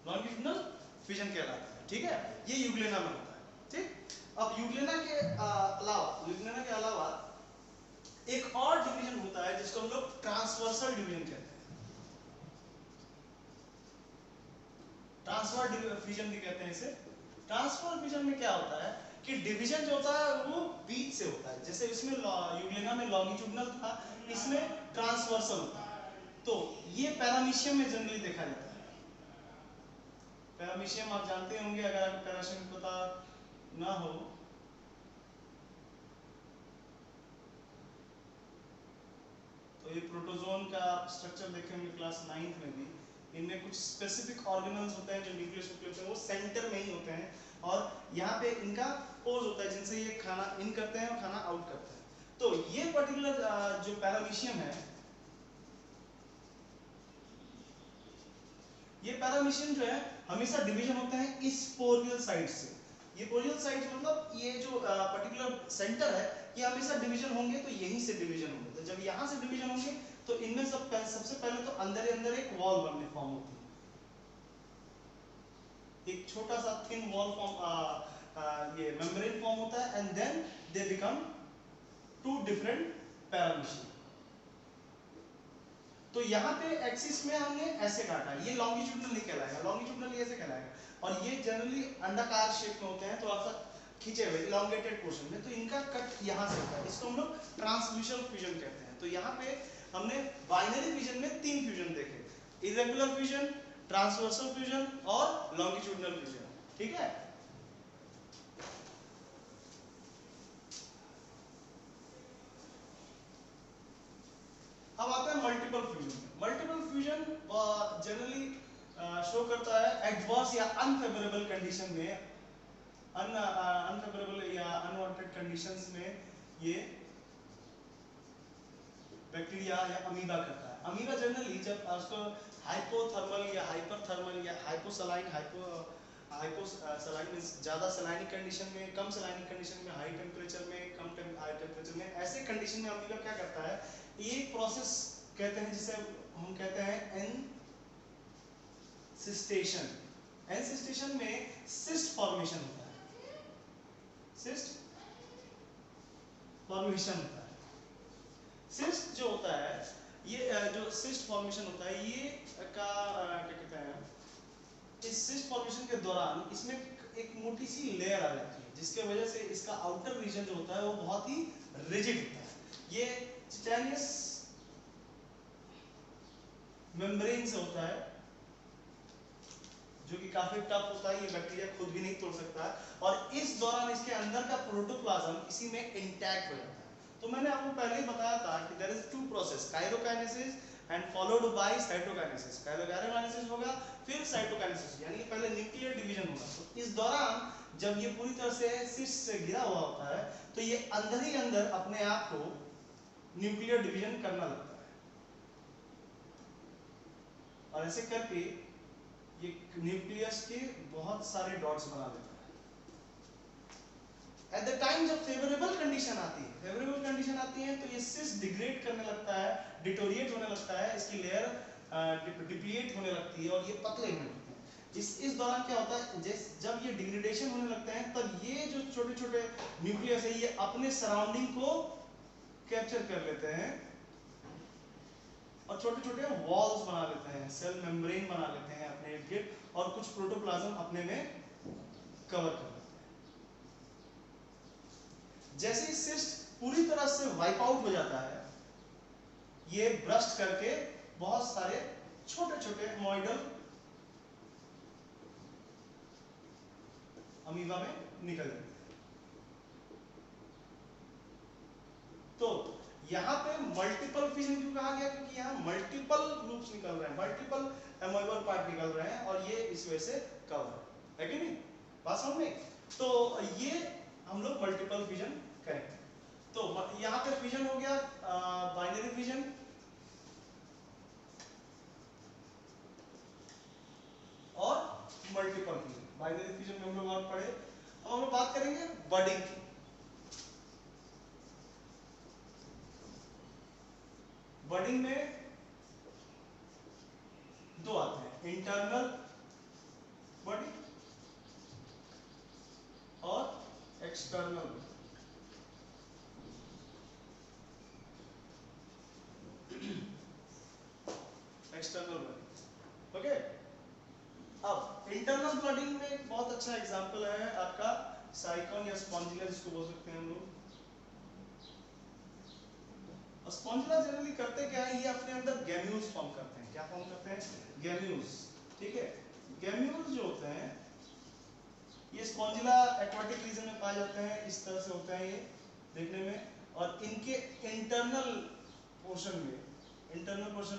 लॉन्गिट्यूडिनल फ्यूजन कहलाता है, ठीक है। ये यूग्लेना में होता है, ठीक। अब यूग्लेना के अलावा एक और डिवीजन होता है जिसको हम लोग ट्रांसवर्सल डिवीजन कहते हैं। ट्रांसफर डिवीजन भी कहते हैं इसे। ट्रांसफर डिवीजन में क्या होता है कि डिवीजन जो होता है वो बीच से होता है, जैसे इसमें यूग्लेना में लॉन्गिट्यूडनल था, इसमें ट्रांसवर्सल होता है। तो ये पैरामीशियम में जनरली देखा जाता है। पैरामीशियम आप जानते होंगे, अगर आपको पैरामीशियम पता ना हो तो ये प्रोटोजोन का स्ट्रक्चर देखे होंगे क्लास 9th में भी। इनमें कुछ स्पेसिफिक ऑर्गेनल्स होते हैं जो न्यूक्लियस होते हैं, वो सेंटर में ही होते हैं, और यहाँ पे इनका पोज होता है जिनसे ये खाना इन करते हैं और खाना आउट करते हैं। तो ये पर्टिकुलर जो पैरामीशियम है, ये पैरामीशियम जो है हमेशा डिवीजन होते हैं इस पोरियल साइड से। ये पोरियल साइड मतलब ये जो पर्टिकुलर सेंटर है, ये हमेशा डिवीजन होंगे तो यहीं से डिवीजन होंगे। तो जब यहाँ से डिवीजन होंगे तो इनमें सबसे पहले तो अंदर ही अंदर एक वॉल बनने फॉर्म होती है, एक छोटा सा थिन वॉल फॉर्म, ये मेम्ब्रेन फॉर्म होता है, and then they become two different paramecium. तो यहाँ पे एक्सिस में हमने ऐसे काटा, ये लॉन्गिट्यूडनल नहीं कहलाएगा, लॉन्गिट्यूडनल ऐसे कहलाएगा, और ये जनरली अंडाकार शेप में होते हैं, थोड़ा सा खींचे हुए इलॉन्गेटेड पोर्शन में, तो इनका कट यहाँ से होता है, इसको हम लोग ट्रांसल्यूशनल फ्यूजन कहते हैं। तो यहाँ पे हमने बाइनरी फ्यूजन में 3 फ्यूजन देखे, इरेगुलर फ्यूजन, ट्रांसवर्सल फ्यूजन और लॉन्गिट्यूडनल फ्यूजन, ठीक है। अब आता है multiple fusion. Multiple fusion generally show करता है एडवर्स या अनफेवरेबल कंडीशन में, अनफेवरेबल या अनवांटेड कंडीशंस में ये बैक्टीरिया या अमीबा करता है। अमीबा जनरली जब उसको हाइपोथर्मल या हाइपरथर्मल या हाइपोसलाइन हाइपोसलाइन मींस ज्यादा सलाइनिक कंडीशन में, कम सलाइनिक कंडीशन में, हाई टेम्परेचर में, हाई टेम्परेचर में, ऐसे कंडीशन में अमीबा क्या करता है, ये प्रोसेस कहते हैं जिसे हम कहते हैं एनसिस्टेशन। एनसिस्टेशन में सिस्ट फॉर्मेशन होता है, सिस्ट फॉर्मेशन होता है। सिस्ट जो होता है, ये जो सिस्ट फॉर्मेशन होता है, ये का क्या कहते हैं, इस सिस्ट फॉर्मेशन के दौरान इसमें एक मोटी सी लेयर आ जाती है, जिसके वजह से इसका आउटर रीजन जो होता है वो बहुत ही रिजिड होता है। ये चिटेनियस मेम्ब्रेन से होता है, जो कि काफी टफ होता है, ये बैक्टीरिया खुद भी नहीं तोड़ सकता है, और इस दौरान इसके अंदर का प्रोटोप्लाज्म इसी में इंटैक्ट हो जाता है। तो मैंने आपको पहले ही बताया था कि there is 2 process, karyokinesis and followed by cytokinesis. Karyokinesis होगा फिर साइटोकाइनेसिस, यानी पहले न्यूक्लियर डिवीजन होगा। तो इस दौरान जब ये पूरी तरह से सिस्ट से घिरा हुआ होता है, तो ये अंदर ही अंदर अपने आप को न्यूक्लियर डिवीजन करना लगता है, और ऐसे करके ये न्यूक्लियस के बहुत सारे डॉट्स बना लेता है। एट द टाइम जब फेवरेबल कंडीशन आती है, फेवरेबल कंडीशन आती है, तो ये सिस डिग्रेड करने लगता है, डिटोरिएट होने लगता है, इसकी लेयर डिप्लीट होने लगती है और ये पतले होने लगते हैं। इस दौरान क्या होता है, जब ये डिग्रेडेशन होने लगते हैं, तब ये जो छोटे छोटे न्यूक्लियस है, ये अपने सराउंडिंग को कैप्चर कर लेते हैं और छोटे छोटे वॉल्स बना लेते हैं, सेल मेम्ब्रेन बना लेते हैं अपने इर्द गिर्द, और कुछ प्रोटोप्लाज्म अपने में कवर कर लेते हैं। जैसे ही सिस्ट पूरी तरह से वाइप आउट हो जाता है, ये ब्रस्ट करके बहुत सारे छोटे छोटे मॉइडल अमीबा में निकल जाते हैं। तो यहाँ पे मल्टीपल फिजन क्यों कहा गया, क्योंकि यहाँ मल्टीपल ग्रुप्स निकल रहे हैं, मल्टीपल अमीबल पार्ट निकल रहे हैं, और ये इस वजह से कवर है कि नहीं, बात समझ में। तो ये हम लोग मल्टीपल फिजन करेंगे। तो यहाँ पे फिजन हो गया बाइनरी फिजन, और मल्टीपल फिजन। बाइनरी फिजन में हम लोग और पढ़े। अब हम लोग बात करेंगे बडिंग की। बडिंग में 2 आते हैं, इंटरनल बडिंग और एक्सटर्नल एक्सटर्नल बडिंग। ओके, अब इंटरनल बडिंग में एक बहुत अच्छा एग्जांपल है आपका साइकोन या स्पॉन्जिला जिसको बोल सकते हैं हम लोग। स्पॉन्जिला जनरली करते क्या है, ये अपने अंदर गैम्यूल्स फॉर्म करते हैं। क्या फॉर्म करते हैं? गैम्यूल्स। ठीक है, गैम्यूल्स जो होते हैं ये स्पॉन्जिला एक्वाटिक रीजन में पाए जाते हैं, इस तरह से होता है ये देखने में। और इनके इंटरनल पोर्शन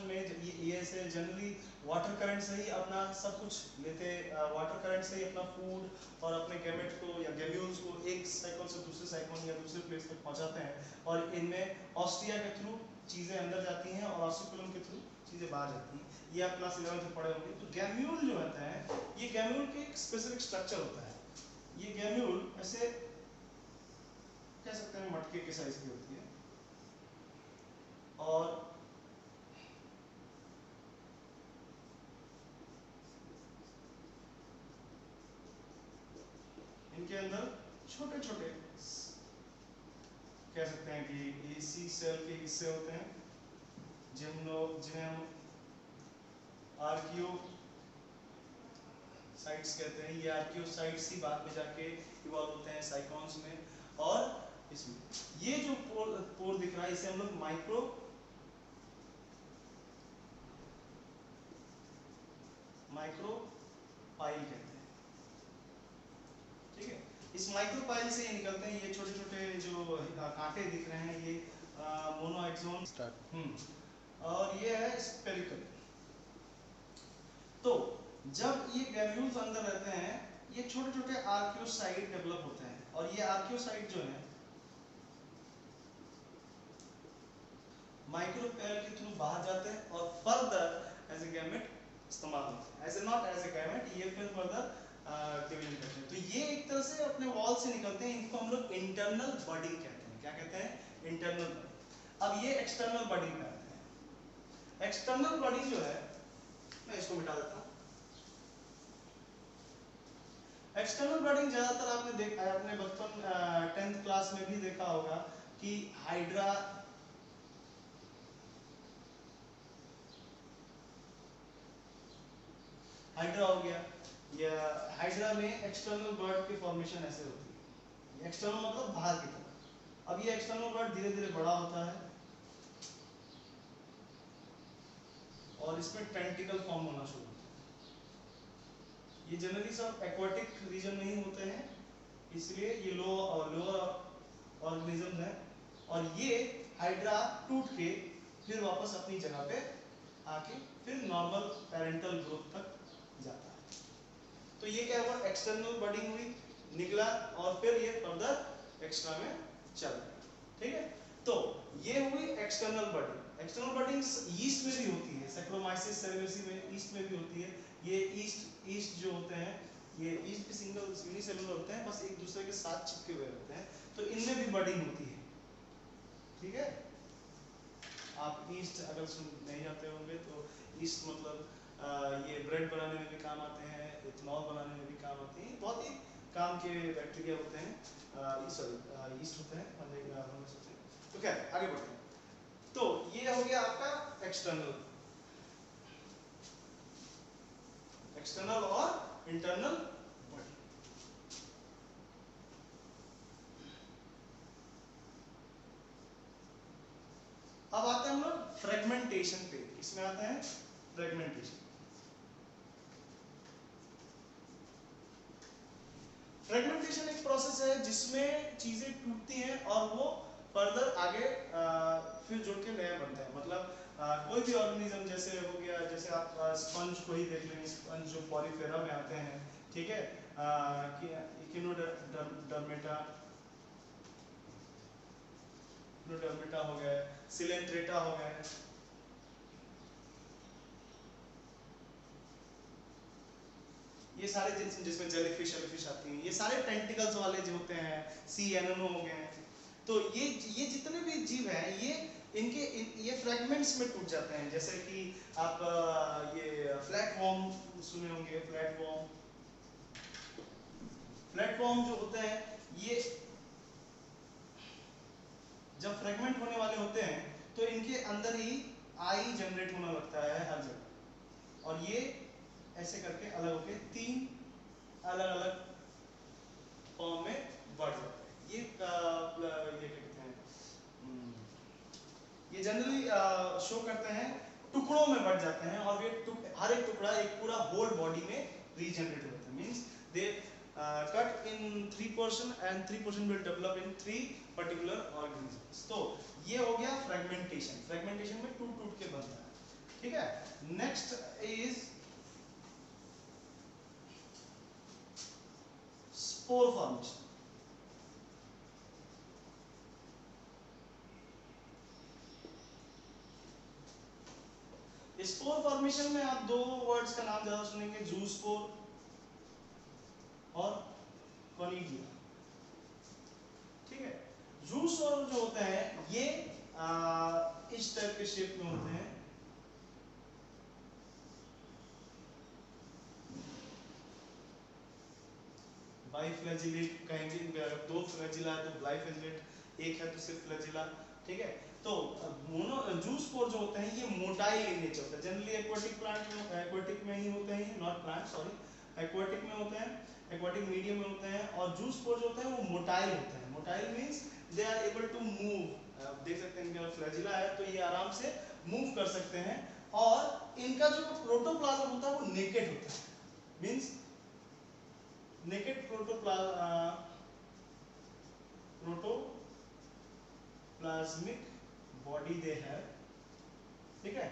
में ये से जनरली वाटर करंट से ही अपना सब कुछ लेते, वाटर करंट से ही अपना फूड और अपने गैमेट को या गैम्यूल्स को एक साइकोन से दूसरे साइकोन या दूसरे प्लेस तक पहुंचाते हैं। और इनमें ऑस्टिया के थ्रू चीजें अंदर जाती हैं और ऑसिकुलम के थ्रू चीजें बाहर जाती हैं। ये आप क्लास 11 में पढ़े होंगे। तो गैम्यूल जो होता है ये गैम्यूल के एक स्पेसिफिक स्ट्रक्चर होता है। ये गैम्यूल ऐसे कह सकते हैं मटके के साइज की होती है और इनके अंदर छोटे छोटे कह सकते हैं कि एसी सेल के हिस्से होते हैं जिन्हें हम आर्कियो साइट्स कहते हैं। ये आर्कियो साइट्स ही बाद में जाके इवॉल्व होते हैं साइकॉन्स में। और इसमें ये जो पोर दिख रहा है इसे हम लोग माइक्रो पाइल कहते हैं। ठीक है, इस माइक्रो पाइल से ये निकलते हैं ये छोटे छोटे जो कांटे दिख रहे हैं, ये मोनोएक्सोन स्टार्ट और ये है स्पेरिकल। तो जब ये गैम्यूल्स अंदर रहते हैं ये छोटे छोटे आर्कियोसाइट डेवलप होते हैं और ये आर्कियोसाइट जो है माइक्रोपेल के थ्रू बाहर जाते हैं और फर्दर एज ए गैमेट इस्तेमाल होते हैं। As a not as a gamete, ये फिर फर्दर डिवीजन करते हैं। तो ये एक तरह से अपने वॉल से निकलते हैं, इनको हम लोग इंटरनल बडिंग कहते हैं। क्या कहते हैं? Internal budding. अब ये एक्सटर्नल बडिंग में आते हैं। एक्सटर्नल बडिंग जो है, मैं इसको मिटा देता हूं। एक्सटर्नल बडिंग ज्यादातर आपने देखा है, अपने बचपन 10th क्लास में भी देखा होगा कि हाइड्रा हो गया, या हाइड्रा में एक्सटर्नल बर्ड की फॉर्मेशन ऐसे होती है। एक्सटर्नल मतलब बाहर की तरफ। अब ये एक्सटर्नल बर्ड धीरे धीरे बड़ा होता है और इसमें टेंटिकल फॉर्म होना शुरू होता है। ये जनरली सब एक्वाटिक रीजन में ही होते हैं, इसलिए ये लोअर ऑर्गेनिज्म है। और ये हाइड्रा टूट के फिर वापस अपनी जगह पे आके फिर नॉर्मल पेरेंटल ग्रोथ तक जाता है। तो ये क्या हुआ? एक्सटर्नल बडिंग हुई, निकला और फिर ये फर्दर एक्स्ट्रा में चल गया। ठीक है, तो ये हुई external budding. External budding east में भी होती है, सैक्रोमाइसिस सेरेनेसी में ईस्ट में भी होती है। ये ईस्ट जो होते हैं ये ईस्ट भी सिंगल यूनिसेलुलर होते हैं, बस एक दूसरे के साथ चिपके हुए होते हैं। तो इनमें भी बडिंग होती है। ठीक है, आप ईस्ट अगर नहीं जाते होंगे तो ईस्ट मतलब ये ब्रेड बनाने में भी काम आते हैं, इथेनॉल बनाने में भी काम आते हैं। बहुत ही काम के बैक्टीरिया होते हैं, सॉरी ईस्ट होते हैं। तो क्या आगे बढ़ते हैं। तो ये हो गया आपका एक्सटर्नल और इंटरनल बॉडी। अब आते हैं हम लोग फ्रेगमेंटेशन पे। इसमें आते हैं फ्रेगमेंटेशन। फ्रेगमेंटेशन एक प्रोसेस है जिसमें चीजें टूटती हैं और वो फर्दर आगे फिर जुड़ के नया बनता है। मतलब कोई भी ऑर्गेनिज्म जैसे हो गया, जैसे आप स्पंज को ही देख लें, स्पंज जो पॉलीफेरा में आते हैं। ठीक है, इकिनोडर्मेटा हो गए, सिलेंट्रेटा हो गए, ये सारे जिसमें जेलीफिश आती हैं, ये सारे टेंटिकल्स वाले जो होते हैं, सी एनेमो हो गए। तो ये जितने भी जीव हैं ये फ्रैगमेंट्स में टूट जाते हैं। जैसे कि आप ये फ्लैटवॉर्म सुने होंगे। फ्लैटवॉर्म जो होते हैं ये जब फ्रेगमेंट होने वाले होते हैं तो इनके अंदर ही आई जनरेट होने लगता है हर जगह, और ये ऐसे करके अलग होके तीन अलग अलग फॉर्म में बढ़ जाता है। ये क्या कहते हैं, ये जनरली शो करते हैं टुकड़ों में बढ़ जाते हैं, और ये हर एक टुकड़ा एक पूरा होल बॉडी में रीजनरेट होता है। Means they cut in 3% and 3% will develop in 3 particular organisms। तो ये हो गया फ्रेगमेंटेशन। फ्रेगमेंटेशन में टूट टूट के बनता है, ठीक है। Next is spore formation. Spore formation में आप दो वर्ड्स का नाम ज्यादा सुनेंगे, जूस्पोर और कोनिडिया, ठीक है। जूस्पोर जो होते हैं ये इस टाइप के शेप में होते हैं, बाइफ्लैजिलेट कहेंगे, दो फ्लैजिला है तो बाइफ्लैजिलेट, एक है तो सिर्फ फ्लैजिला, ठीक है। तो मोनो जूस्पोर जो होते हैं ये मोटाइल इन नेचर होता है। जनरली एक्वाटिक प्लांट में, एक्वाटिक में ही होते हैं, नॉट प्लांट सॉरी, एक्वाटिक में होते हैं, एक्वाटिक मीडियम में होते हैं। और जूस्पोर जो होते हैं वो मोटाइल होते हैं। Motile means they are able to move. आप देख सकते हैं इनका फ्लैजिला है तो ये आराम से मूव कर सकते हैं, और इनका जो प्रोटोप्लाज्म होता है वो नेकेड होता है। Means naked protoplasmic body they have, ठीक है।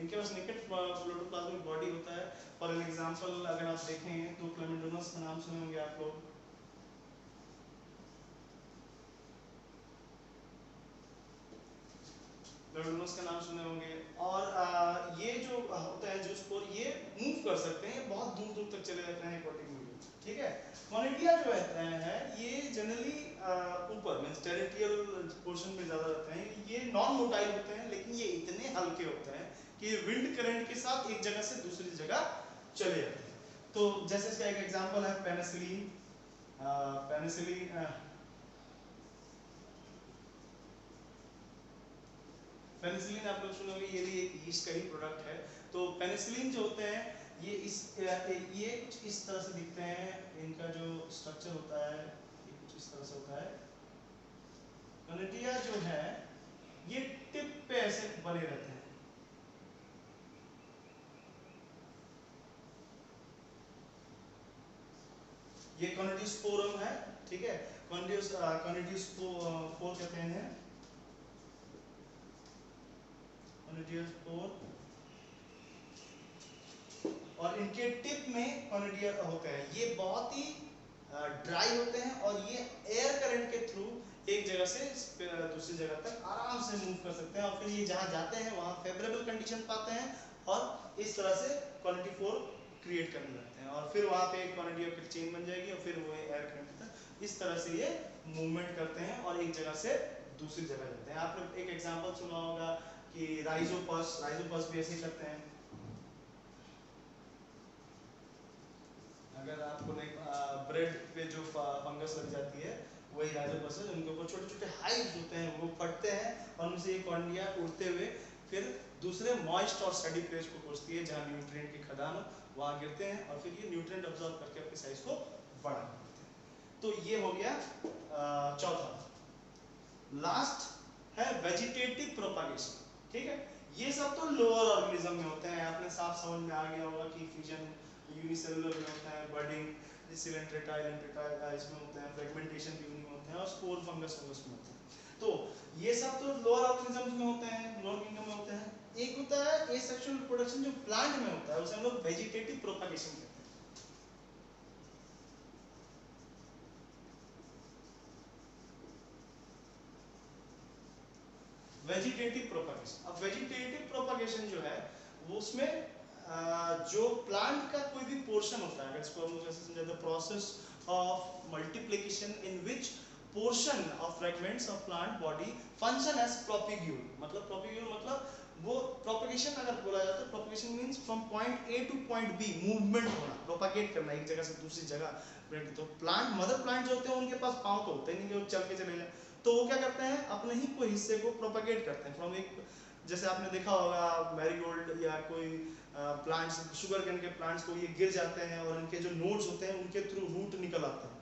इनके पास naked protoplasmic body होता है। फॉर एन एग्जांपल अगर आप देखें तो क्लेमेंडोनस का नाम सुने होंगे आप लोग, क्लेमेंडोनस का नाम सुने होंगे। और ये जो होता है जूस्पोर ये मूव कर सकते हैं, बहुत दूर दूर तक चले जाते हैं एक्वाटिक मीडियम, ठीक है। कोनिडिया जो है ये जनरली ऊपर मींस टेरिटोरियल पोर्शन में ज्यादा रहते हैं। ये नॉन मोटाइल होते हैं, लेकिन ये इतने हल्के होते हैं कि विंड करंट के साथ एक जगह से दूसरी जगह चले जाते हैं। तो जैसे इसका एक एग्जांपल है पेनिसिलिन। पेनिसिलिन आप लोग सुनोगे, ये भी एक यीस्ट का ही प्रोडक्ट है। तो पेनिसिलिन जो होते हैं ये ये कुछ इस तरह से दिखते हैं। इनका जो स्ट्रक्चर होता है ये कुछ इस तरह से होता है। कोनिडिया जो है ये टिप पे ऐसे बने रहते हैं। ये कोनिडियोस्पोरम है, ठीक है। कोनिडियोस्पोर कहते हैं, कोनिडियोस्पोर। और इनके टिप में कोनिडिया होते हैं। ये बहुत ही ड्राई होते हैं, और ये एयर करंट के थ्रू एक जगह से दूसरी जगह तक आराम से मूव कर सकते हैं, और फिर ये जहां जाते हैं वहां फेवरेबल कंडीशन पाते हैं, और इस तरह से क्वालिटी 4 क्रिएट करने लगते हैं, और फिर वहां पे एक क्वालिटी ऑफ चेन बन जाएगी, और फिर वो एयर करंट तक इस तरह से ये मूवमेंट करते हैं और एक जगह से दूसरी जगह जाते हैं। आपने एक एग्जांपल सुना होगा कि राइजोपस भी ऐसे करते हैं। अगर आपको ब्रेड पे जो फंगस लग जाती है वही राइजोपस है। उनके ऊपर छोटे छोटे हाइव्स होते हैं, वो फटते हैं और उनसे ये कॉर्निया उड़ते हुए फिर दूसरे मॉइस्ट और स्टडी प्लेस को पहुंचती है जहां न्यूट्रिएंट की खदान हो, वहां गिरते हैं और फिर ये न्यूट्रिएंट अब्सॉर्ब करके अपनी साइज को बढ़ा देते हैं। तो ये हो गया चौथा। लास्ट है वेजिटेटिव प्रोपागेशन, ठीक है। ये सब तो लोअर ऑर्गेनिज्म में होते हैं। आपने साफ समझ में आ गया होगा कि फ्यूजन यूनिसेलुलर में होता है, बडिंग सिलेंट्रेटाइल इसमें होते हैं, फ्रेगमेंटेशन यूनि में होते हैं, और स्पोर फंगस में होते हैं। तो ये सब तो लोअर ऑर्गेनिज्म में होते हैं, लोअर किंगडम में होते हैं। एक होता है एसेक्सुअल रिप्रोडक्शन जो प्लांट में होता है, उसे हम लोग वेजिटेटिव प्रोपागेशन कहते हैं। Vegetative propagation. अब वेजिटेटिव प्रोपागेशन जो है वो उसमें जो प्लांट का कोई भी पोर्शन होता है, इसको हम जैसे समझे the process of multiplication in which portion of fragments of plant body function as propagule. मतलब प्रोपिग्यूल मतलब वो प्रोपगेशन अगर बोला जाता है, propagation means from point A to point B movement होना, प्रोपागेट करना एक जगह से दूसरी जगह। तो प्लांट मदर प्लांट जो होते हैं उनके पास पांव तो होते नहीं कि वो चल के चले जाए, तो वो क्या करते हैं, अपने ही कोई हिस्से को प्रोपेगेट करते हैं फ्रॉम एक, जैसे आपने देखा होगा मैरीगोल्ड या कोई प्लांट्स, शुगर केन के प्लांट्स को ये गिर जाते हैं और इनके जो नोड्स होते हैं उनके थ्रू रूट निकल आते हैं,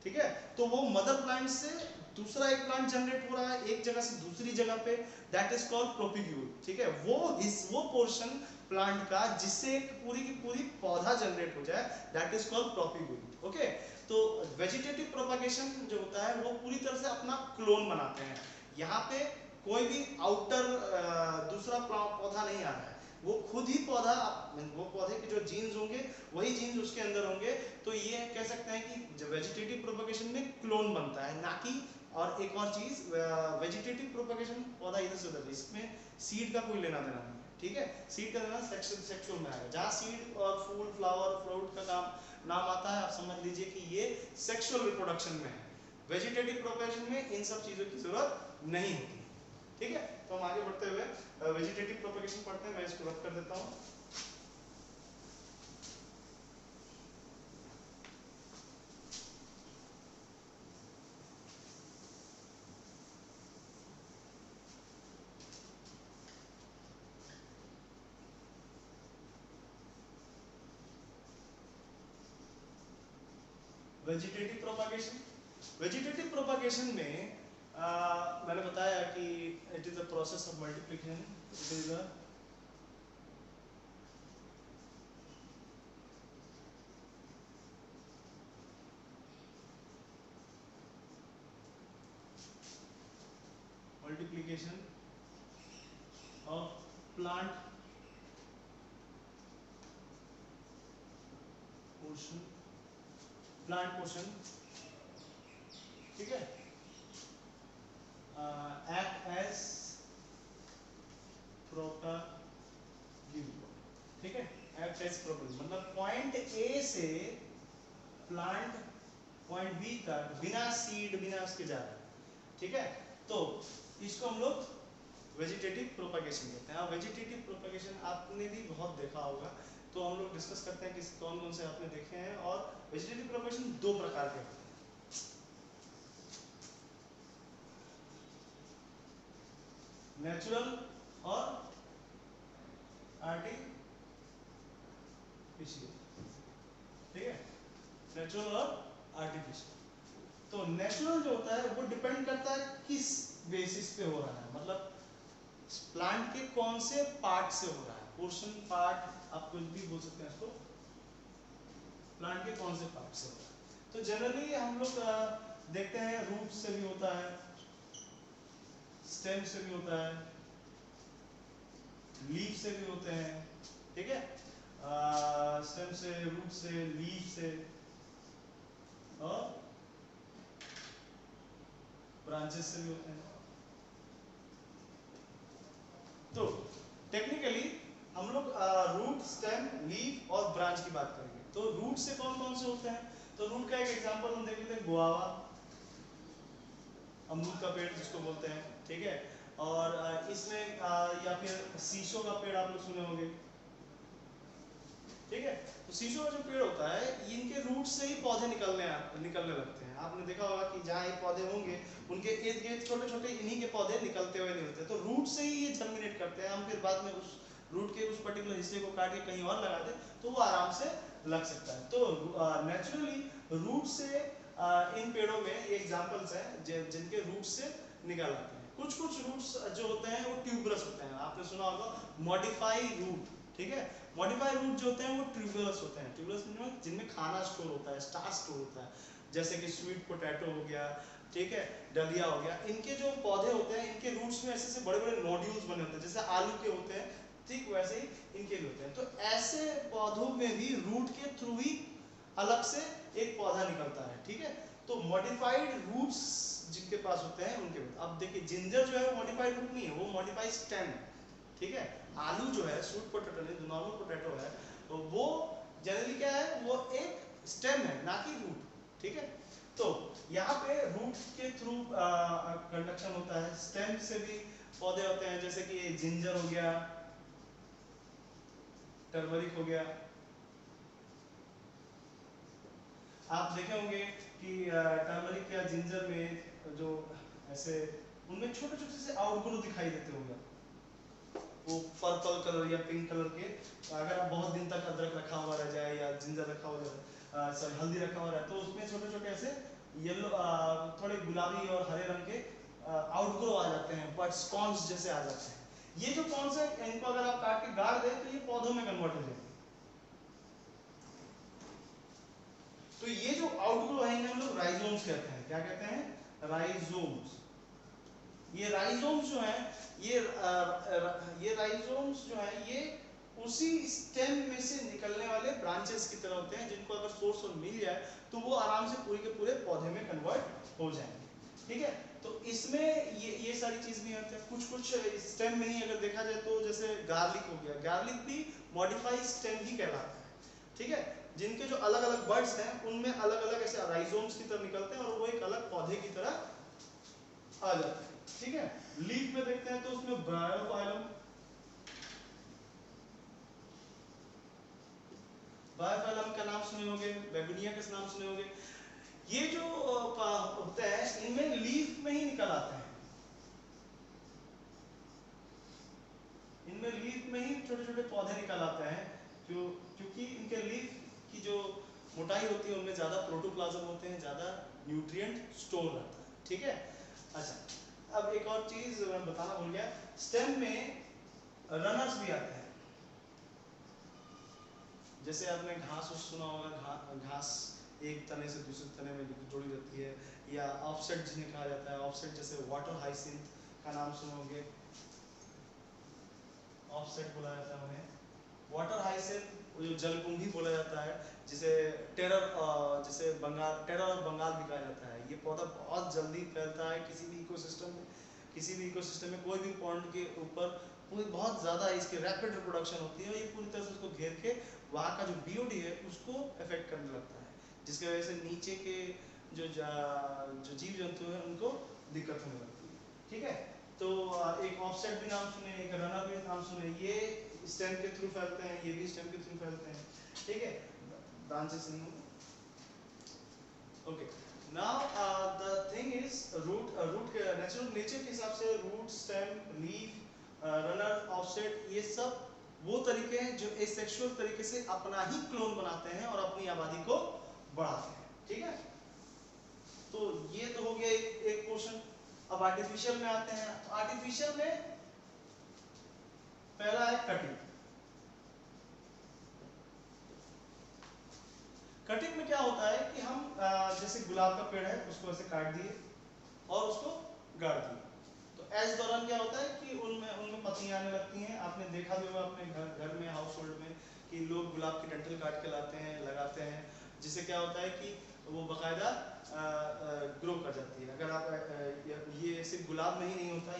ठीक है। तो वो मदर प्लांट से दूसरा एक प्लांट जनरेट हो रहा है एक जगह से दूसरी जगह पे, दैट इज कॉल्ड प्रोपिग्यूल, ठीक है। वो पोर्शन प्लांट का जिससे एक पूरी की पूरी पौधा जनरेट हो जाए, दैट इज कॉल्ड प्रोपिग्यूल, ओके। तो वेजिटेटिव प्रोपगेशन जो होता है वो पूरी तरह से अपना क्लोन बनाते हैं। यहाँ पे कोई भी आउटर दूसरा पौधा नहीं आ रहा है, वो खुद ही पौधा, वो पौधे के जो जीन्स होंगे वही जीन्स उसके अंदर होंगे। तो ये कह सकते हैं कि जब वेजिटेटिव प्रोपगेशन में क्लोन बनता है, ना कि, और एक और चीज, वेजिटेटिव प्रोपगेशन पौधा इधर से उधर, इसमें सीड का कोई लेना देना नहीं है, ठीक है। सीड का लेना सेक्सुअल में आएगा, जहाँ सीड और फूल फ्लावर फ्रूट का नाम आता है, आप समझ लीजिए कि ये सेक्सुअल रिप्रोडक्शन में है। वेजिटेटिव प्रोपगेशन में इन सब चीजों की जरूरत नहीं होती, ठीक है। तो हम आगे बढ़ते हुए वेजिटेटिव प्रोपगेशन पढ़ते हैं, मैं इसको रख कर देता हूँ। वेजिटेटिव प्रोपगेशन, वेजिटेटिव प्रोपगेशन में मैंने बताया कि it is a process of multiplication, it is a multiplication of plant portion, plant portion, ठीक है, एक्ट एज प्रोपगेशन, ठीक है। एक्ट एज प्रोपगेशन मतलब पॉइंट ए से प्लांट पॉइंट बी तक बिना सीड बिना उसके जा रहा है, ठीक है। तो इसको हम लोग वेजिटेटिव प्रोपगेशन कहते हैं। वेजिटेटिव प्रोपगेशन आपने भी बहुत देखा होगा, तो हम लोग डिस्कस करते हैं कि कौन कौन से आपने देखे हैं। और वेजिटेटिव प्रोपगेशन दो प्रकार के होते हैं, नेचुरल और आर्टिफिशियल, ठीक है, नेचुरल और आर्टिफिशियल। तो नेचुरल जो होता है वो डिपेंड करता है किस बेसिस पे हो रहा है, मतलब प्लांट के कौन से पार्ट से हो रहा है, पोर्शन पार्ट आप कुछ भी बोल सकते हैं इसको, प्लांट के कौन से पार्ट से हो रहा है। तो जनरली हम लोग देखते हैं रूट से भी होता है, स्टेम से भी होता है, लीफ से भी होते हैं, ठीक है। स्टेम से, रूट से, लीफ से और ब्रांचेस से भी होते हैं। तो टेक्निकली हम लोग रूट, स्टेम, लीफ और ब्रांच की बात करेंगे। तो रूट से कौन कौन से होते हैं, तो रूट का एक एग्जांपल हम देख लेते हैं, गुआवा, अमरूद का पेड़ जिसको बोलते हैं, ठीक है। और इसमें या फिर शीशों का पेड़ आप लोग सुने होंगे, ठीक है। तो शीशों का जो पेड़ होता है, इनके रूट से ही पौधे निकलने लगते हैं। आपने देखा होगा कि जहाँ ये पौधे होंगे उनके इर्द गिर्द छोटे छोटे इन्हीं के पौधे निकलते हुए निकलते हैं। तो रूट से ही ये जर्मिनेट करते हैं। हम फिर बाद में उस रूट के उस पर्टिकुलर हिस्से को काट के कहीं और लगा दे तो वो आराम से लग सकता है। तो नेचुरली रूट से इन पेड़ों में ये एग्जाम्पल्स हैं जिनके रूट से निकल आते हैं। कुछ कुछ रूट्स जो होते हैं वो ट्यूबरस होते हैं, आपने सुना होगा मॉडिफाई रूट, ठीक है। मॉडिफाई रूट जो होते हैं वो ट्यूबरस होते हैं। ट्यूबरस जिनमें खाना स्टोर होता है, स्टार्च स्टोर होता है, जैसे कि स्वीट पोटैटो हो गया, ठीक है, डलिया हो गया। इनके जो पौधे होते हैं इनके रूट्स में ऐसे बड़े बड़े नोड्यूल्स बने होते हैं, जैसे आलू के होते हैं, ठीक वैसे ही इनके भी होते हैं। तो ऐसे पौधों में भी रूट के थ्रू ही अलग से एक पौधा निकलता है, ठीक है। तो मॉडिफाइड रूट्स जिनके पास होते हैं उनके, अब देखिए जिंजर जो है वो मॉडिफाइड रूट नहीं है, वो मॉडिफाइड स्टेम है, ठीक है। आलू जो है, स्वीट पोटैटो नहीं, जो नॉर्मल पोटैटो है, तो वो जनरली क्या है, वो एक स्टेम है ना कि रूट, ठीक है। तो यहाँ पे रूट के थ्रू कंडक्शन होता है। स्टेम से भी पौधे होते हैं, जैसे कि जिंजर हो गया, टर्मरिक हो गया। आप देखे होंगे कि टर्मरिक या जिंजर में जो ऐसे उनमें छोटे छोटे से आउटग्रो दिखाई देते होंगे, वो पर्पल कलर या पिंक कलर के। अगर आप बहुत दिन तक अदरक रखा हुआ रह जाए या जिंजर रखा हुआ रहे, सॉरी हल्दी रखा हुआ रहे, तो उसमें छोटे छोटे ऐसे येलो थोड़े गुलाबी और हरे रंग के आउटग्रो आ जाते हैं, बट स्पॉन्ज जैसे आ जाते हैं। ये जो कॉन्स है, इनको अगर आप काट के गाड़ दें तो ये पौधों में कन्वर्ट हो जाएंगे। तो ये जो आउटग्रो है इन्हें हम लोग राइजोम्स कहते हैं। क्या कहते हैं? राइजोम्स। ये राइजोम्स जो है ये राइजोम्स जो है ये उसी स्टेम में से निकलने वाले ब्रांचेस की तरह होते हैं, जिनको अगर सोर्स और मिल जाए तो वो आराम से पूरे के पूरे पौधे में कन्वर्ट हो जाएंगे। ठीक है, तो इसमें ये सारी चीज भी होती है। कुछ कुछ स्टेम में ही अगर देखा जाए तो जैसे गार्लिक हो गया, गार्लिक भी मॉडिफाइड स्टेम ही कहलाता है। ठीक है, जिनके जो अलग अलग बर्ड्स हैं उनमें अलग अलग ऐसे राइजोम्स की तरह निकलते हैं और वो एक अलग पौधे की तरह आ जाते हैं। ठीक है, लीफ में देखते हैं तो उसमें ब्रायोफाइलम, बायोफाइलम का नाम सुने होंगे, बेगोनिया का नाम सुने होंगे। ये जो होते हैं इनमें लीफ में ही निकल आते हैं, इनमें लीफ में ही छोटे छोटे पौधे निकल आते हैं, क्योंकि इनके लीफ की जो मोटाई होती है उनमें ज्यादा प्रोटोप्लाज्म होते हैं, ज्यादा न्यूट्रिएंट स्टोर रहता है। ठीक है, अच्छा अब एक और चीज मैं बताना भूल गया, स्टेम में रनर्स भी आते हैं। जैसे आपने घास सुना होगा, घास एक तने से दूसरे तने में जुड़ी रहती है, या ऑफसेट जिन्हें कहा जाता है, ऑफसेट जैसे वाटर हाइसिंथ का नाम सुनोगे, ऑफसेट बोला जाता है उन्हें। वाटर हाइसिंथ जो जलकुंभी बोला जाता है, जिसे टेरर जैसे बंगाल टेरर और बंगाल भी कहा जाता है। ये पौधा बहुत जल्दी फैलता है किसी भी इकोसिस्टम में, किसी भी इकोसिस्टम में कोई भी पॉन्ड के ऊपर पूरी बहुत ज़्यादा इसकी रैपिड रिप्रोडक्शन होती है, और ये पूरी तरह से उसको घेर के वहाँ का जो बीओडी है उसको अफेक्ट करने लगता है, जिसकी वजह से नीचे के जो जीव जंतु हैं उनको दिक्कत होने लगती है। ठीक है, तो एक ऑफसेट भी नाम सुने, एक रनर भी नाम सुने, ये स्टेम के थ्रू फैलते हैं, ये भी स्टेम के थ्रू फैलते हैं। ठीक है, ब्रांचेस नहीं होंगे। Okay, now the thing is root के नेचर के हिसाब से root, stem, leaf, runner, offset, ये सब वो तरीके हैं जो एसेक्सुअल तरीके से अपना ही क्लोन बनाते हैं और अपनी आबादी को बढ़ाते हैं। ठीक है, तो ये तो हो गया एक पोर्शन। अब आर्टिफिशियल में आते हैं। तो आर्टिफिशियल में पहला है कटिंग। कटिंग में क्या होता है कि हम जैसे गुलाब का पेड़ है उसको ऐसे काट दिए और उसको गाड़ दिए, तो ऐसे दौरान क्या होता है कि उनमें पत्तियां आने लगती हैं। आपने देखा भी होगा अपने घर में, हाउस होल्ड में, कि लोग गुलाब की डंठल काट के लाते हैं, लगाते हैं, जिससे क्या होता है कि वो बाकायदा ग्रो कर जाती है। अगर आप ये सिर्फ गुलाब में ही नहीं होता,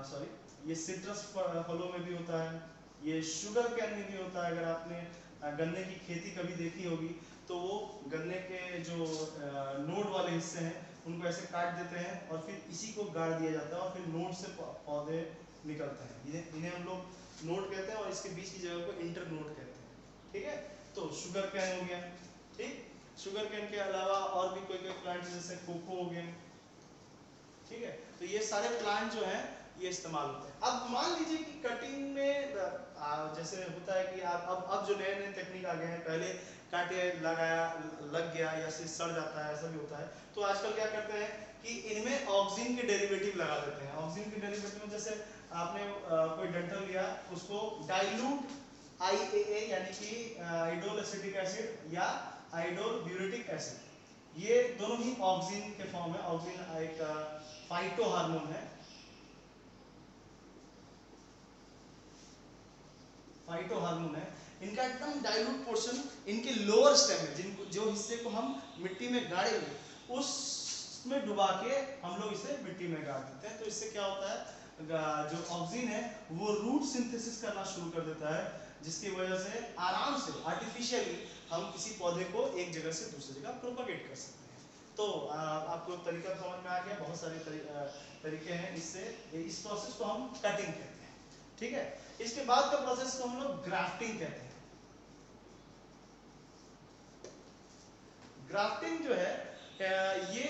सॉरी ये सिट्रस फलों में भी होता है, ये शुगर कैन में भी होता है। अगर आपने गन्ने की खेती कभी देखी होगी तो वो गन्ने के जो नोड वाले हिस्से हैं उनको ऐसे काट देते हैं और फिर इसी को गाड़ दिया जाता है और फिर नोड से पौधे निकलते हैं। इन्हें हम लोग नोड कहते हैं और इसके बीच की जगह को इंटर नोड कहते हैं। ठीक है, तो शुगर कैन हो गया। ठीक, शुगर कैन के अलावा और भी कोई प्लांट जैसे कोको हो गए। ठीक है, तो ये सारे प्लांट जो हैं ये इस्तेमाल होते हैं। अब मान लीजिए कि कटिंग में जैसे होता है कि आप अब जो नए नए टेक्निक आ गए हैं, पहले काटे लगाया लग गया या फिर सड़ जाता है, ऐसा भी होता है। तो आजकल क्या करते हैं कि इनमें ऑक्सीजन के डेरिवेटिव लगा देते हैं। ऑक्सीजन के डेरिवेटिव में जैसे आपने कोई डंठल लिया, उसको डाइल्यूट IAA यानी कि आइडोल एसिटिक एसिड या आइडोल ब्यूरेटिक एसिड, ये दोनों ही ऑक्सीजन के फॉर्म है। ऑक्सीजन एक फाइटो हार्मोन है, फाइटो हार्मोन है। इनका एकदम डाइल्यूट पोर्शन इनके लोअर स्टेम में, जिनको जो हिस्से को हम मिट्टी में गाड़ेंगे उसमें डुबा के हम लोग इसे मिट्टी में गाड़ देते हैं। तो इससे क्या होता है, जो ऑक्सीजन है वो रूट सिंथेसिस करना शुरू कर देता है, जिसकी वजह से आराम से आर्टिफिशियली हम किसी पौधे को एक जगह से दूसरी जगह प्रोपगेट कर सकते हैं। तो आपको तरीका समझ में आ गया। बहुत सारे तरीके हैं, इससे इस प्रोसेस को हम कटिंग कहते हैं। ठीक है, इसके बाद का प्रोसेस को हम लोग ग्राफ्टिंग कहते हैं। ग्राफ्टिंग जो है ये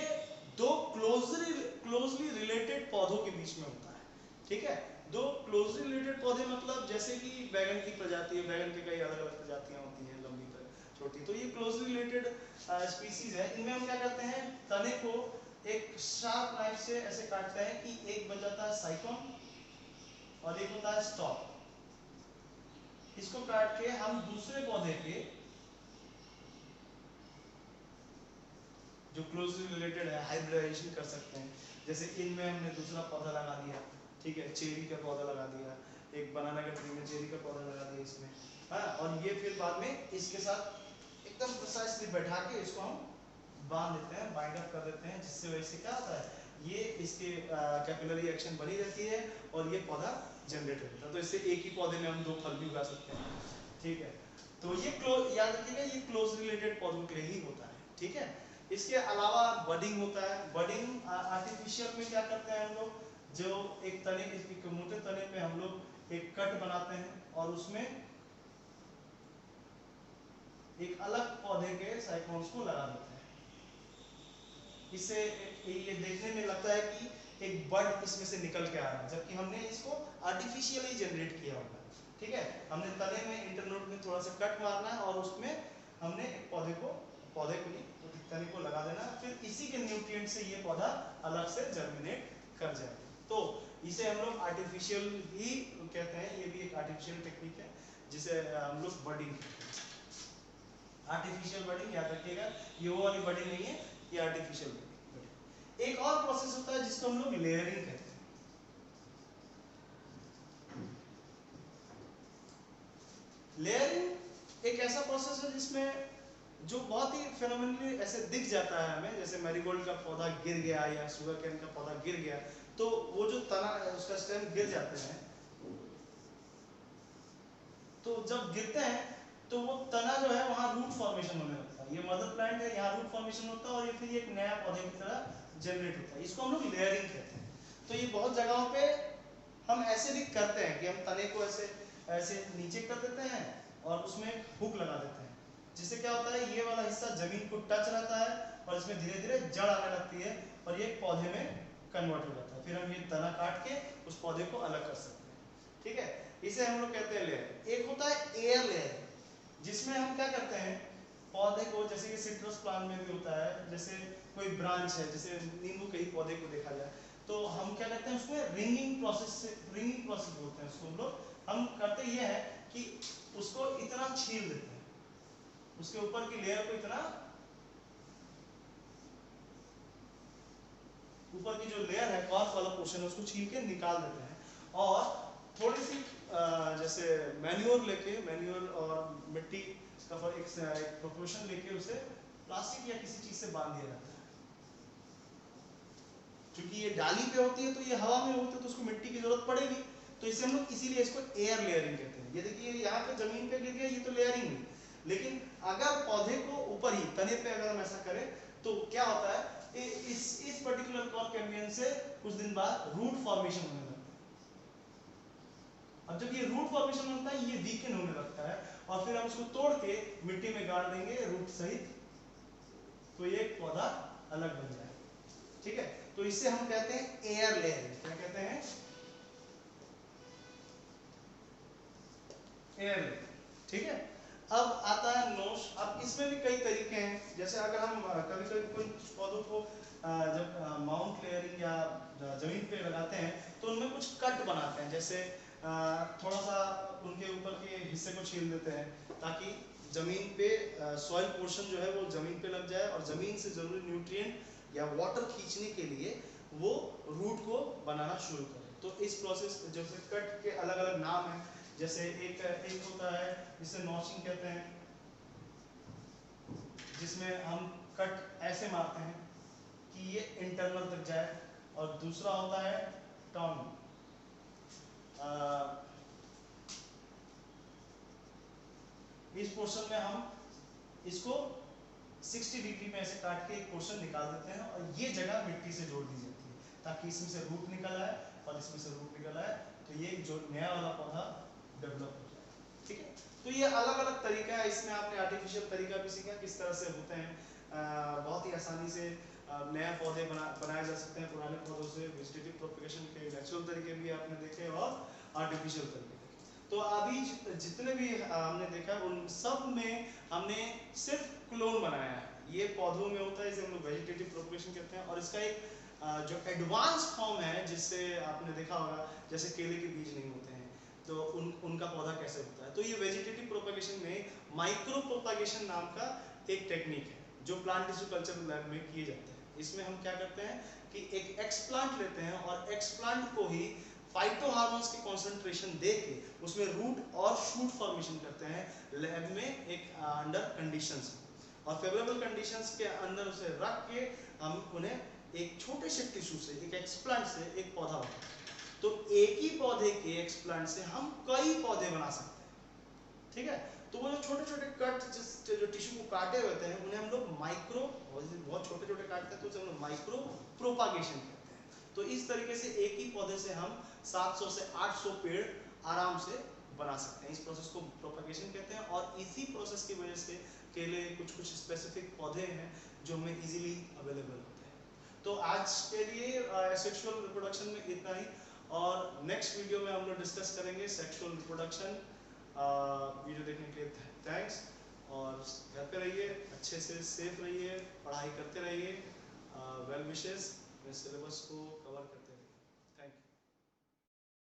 दो क्लोजली रिलेटेड पौधों के बीच में होता है, ठीक है। दो क्लोजली रिलेटेड पौधे मतलब जैसे कि बैगन की प्रजाति है, बैगन की कई अलग अलग प्रजातियां होती हैं, लंबी छोटी, तो ये क्लोजली रिलेटेड स्पीसीज है। इनमें हम क्या करते हैं, तने को एक शार्प नाइफ से ऐसे काटते हैं कि एक बन जाता है साइकोन और एक होता है स्टॉक। इसको काट के हम दूसरे पौधे के जो क्लोजली रिलेटेड है हाइब्रिडाइजेशन कर सकते हैं। जैसे इनमें हमने दूसरा पौधा लगा दिया, ठीक है, चेरी का पौधा लगा दिया, एक बनाना का ट्री में चेरी का पौधा लगा दिया इसमें, हाँ, और ये फिर बाद में इसके साथ एकदम प्रिसाइसली बैठा के इसको हम बांध देते हैं, बाइंड अप कर देते हैं, जिससे वजह से क्या होता है, ये इसके कैपिलरी एक्शन बनी रहती है और ये पौधा जनरेट होता है। तो इससे एक ही पौधे में हम दो फल भी उगा सकते हैं, ठीक है। तो ये याद रखिएगा, ये क्लोज रिलेटेड पौधों के लिए ही होता है, ठीक है। इसके अलावा बडिंग होता है। बडिंग आर्टिफिशियल में क्या करते हैं हम लोग, जो एक तने एक मोटे तने पे हम लोग एक कट बनाते हैं और उसमें एक अलग पौधे के साइक्लोन्स को लगा देते हैं। इससे ये देखने में लगता है कि एक बड इसमें से निकल के आ रहा है, जबकि हमने इसको आर्टिफिशियली जनरेट किया होगा, ठीक है। हमने तने में इंटरनोड में थोड़ा सा कट मारना है और उसमें हमने एक पौधे को नहीं तने को लगा देना, फिर इसी के न्यूट्रिएंट से ये पौधा अलग से जर्मिनेट कर जाए। तो इसे हम लोग आर्टिफिशियल ही कहते हैं, ये भी एक आर्टिफिशियल टेक्निक है जिसे हम लोग बडिंग कहते हैं। आर्टिफिशियल बडिंग याद रखिएगा, ये वो वाली बडिंग नहीं है, ये आर्टिफिशियल बडिंग। एक और प्रोसेस होता है जिसको हम लोग लेयरिंग कहते हैं। लेयरिंग एक ऐसा प्रोसेस है जिसमें जो बहुत ही फेनोमेनली ऐसे दिख जाता है हमें, जैसे मैरीगोल्ड का पौधा गिर गया या शुगर केन का पौधा गिर गया, तो वो जो तना है उसका स्टेम गिर जाते हैं, तो जब गिरते हैं तो वो तना जो है वहां रूट फॉर्मेशन होने लगता है। ये मदर प्लांट है, यहाँ रूट फॉर्मेशन होता है और ये फिर एक नया पौधे की तरह जनरेट होता है। इसको हम लोग लेयरिंग कहते हैं। तो ये बहुत जगहों पे हम ऐसे भी करते हैं कि हम तने को ऐसे ऐसे नीचे कर देते हैं और उसमें हुक लगा देते हैं, जिससे क्या होता है, ये वाला हिस्सा जमीन को टच रहता है और इसमें धीरे धीरे जड़ आने लगती है और ये पौधे में कन्वर्ट हो जाता है। फिर हम ये तना काट के उस पौधे को अलग कर सकते हैं, ठीक है। इसे हम लोग कहते हैं लेयर। एक होता है एयर लेयर, जिसमें हम क्या करते हैं, पौधे को, जैसे ये सिट्रस प्लांट में भी होता है, जैसे कोई ब्रांच है, जैसे नींबू के ही पौधे को देखा जाए, तो हम क्या करते हैं, उसमें रिंगिंग प्रोसेस बोलते हैं उसको हम लोग। हम करते ये है कि उसको इतना छील देते हैं, उसके ऊपर की लेयर को इतना, ऊपर की जो लेयर है कॉर्प वाला पोर्शन है उसको छील के निकाल देते हैं और थोड़ी सी जैसे मैन्योर लेके, मैन्योर और मिट्टी का एक प्रोपोर्शन लेके उसे प्लास्टिक या किसी चीज से बांध दिया जाता है। क्योंकि ये डाली पे होती है तो ये हवा में होती है तो उसको मिट्टी की जरूरत पड़ेगी, तो इसे हम लोग इसीलिए इसको एयर लेयरिंग कहते हैं। ये देखिए यहाँ पे जमीन पे गिर गया, ये तो लेयरिंग हुई, लेकिन अगर पौधे को ऊपर ही तने पे अगर हम ऐसा करें तो क्या होता है, इस पर्टिकुलर क्रॉप कैम्बियन से कुछ दिन बाद रूट फॉर्मेशन होने लगता है। अब जब ये रूट फॉर्मेशन होता है, ये वीकन होने लगता है और फिर हम इसको तोड़ के मिट्टी में गाड़ देंगे रूट सहित, तो ये पौधा अलग बन जाएगा, ठीक है। तो इसे हम कहते हैं एयर लेयरिंग। क्या कहते हैं, एयर लेयर, ठीक है। अब आता है नोश। अब इसमें भी कई तरीके हैं, जैसे अगर हम कभी कभी कोई पौधों को जब माउंट लेयरिंग या जमीन पे लगाते हैं तो उनमें कुछ कट बनाते हैं, जैसे थोड़ा सा उनके ऊपर के हिस्से को छील देते हैं ताकि जमीन पे सॉइल पोर्शन जो है वो जमीन पे लग जाए और जमीन से जरूरी न्यूट्रिएंट या वाटर खींचने के लिए वो रूट को बनाना शुरू करे। तो इस प्रोसेस, जैसे कट के अलग अलग नाम हैं, जैसे एक होता है जिसे नॉचिंग कहते हैं, जिसमें हम कट ऐसे मारते हैं कि ये इंटरनल तक जाए, और दूसरा होता है टर्न। इस पोर्शन में हम इसको 60 डिग्री में ऐसे काट के एक पोर्शन निकाल देते हैं और ये जगह मिट्टी से जोड़ दी जाती है ताकि इसमें से रूट निकल आए और इसमें से रूट निकल आए, तो ये जो नया वाला पौधा डेवलप हो जाए, ठीक है। तो ये अलग अलग तरीका है। इसमें आपने आर्टिफिशियल तरीका भी सीखा किस तरह से होते हैं, बहुत ही आसानी से नया पौधे बनाए जा सकते हैं पुराने पौधों से। वेजिटेटिव प्रोपगेशन के नेचुरल तरीके भी आपने देखे और आर्टिफिशियल तरीके देखे। तो अभी जितने भी हमने देखा उन सब में हमने सिर्फ क्लोन बनाया है। ये पौधों में होता है, इसे हम लोग वेजिटेटिव प्रोपगेशन कहते हैं। और इसका एक जो एडवांस फॉर्म है जिससे आपने देखा होगा जैसे केले के बीज नहीं होते हैं तो उनका पौधा कैसे होता है। तो ये वेजिटेटिव प्रोपगेशन में माइक्रो प्रोपगेशन नाम का एक टेक्निक है जो प्लांट टिश्यू कल्चर लैब में किए जाते हैं। इसमें हम क्या करते हैं कि एक एक्सप्लांट लेते हैं और एक्सप्लांट को ही फाइटो हार्मोन्स की कॉन्सेंट्रेशन दे के उसमें रूट और शूट फॉर्मेशन करते हैं लैब में एक अंडर कंडीशंस और फेवरेबल कंडीशंस के अंदर उसे रख के हम उन्हें एक छोटे से टिश्यू से एक एक्सप्लांट से एक पौधा बनाते हैं। तो एक ही पौधे के एक्सप्लांट से हम कई पौधे बना सकते हैं। ठीक है, तो वो जो छोटे छोटे कट जो टिश्यू को काटे होते हैं उन्हें हम लोग माइक्रो, बहुत छोटे छोटे काटते हैं तो उसे हम लोग माइक्रो प्रोपागेशन कहते हैं। तो इस तरीके से एक ही पौधे से हम 700 से 800 पेड़ आराम से बना सकते हैं। इस प्रोसेस को प्रोपागेशन कहते हैं और इसी प्रोसेस की वजह से केले कुछ स्पेसिफिक पौधे हैं जो हमें इजीली अवेलेबल होते हैं। तो आज के लिए सेक्सुअल रिप्रोडक्शन में इतना ही और नेक्स्ट वीडियो में हम लोग डिस्कस करेंगे सेक्सुअल रिप्रोडक्शन। वीडियो देखने के लिए थैंक्स और घर पे रहिए, अच्छे से सेफ रहिए, पढ़ाई करते रहिए। वेल विशेस, मैं सिलेबस को कवर करते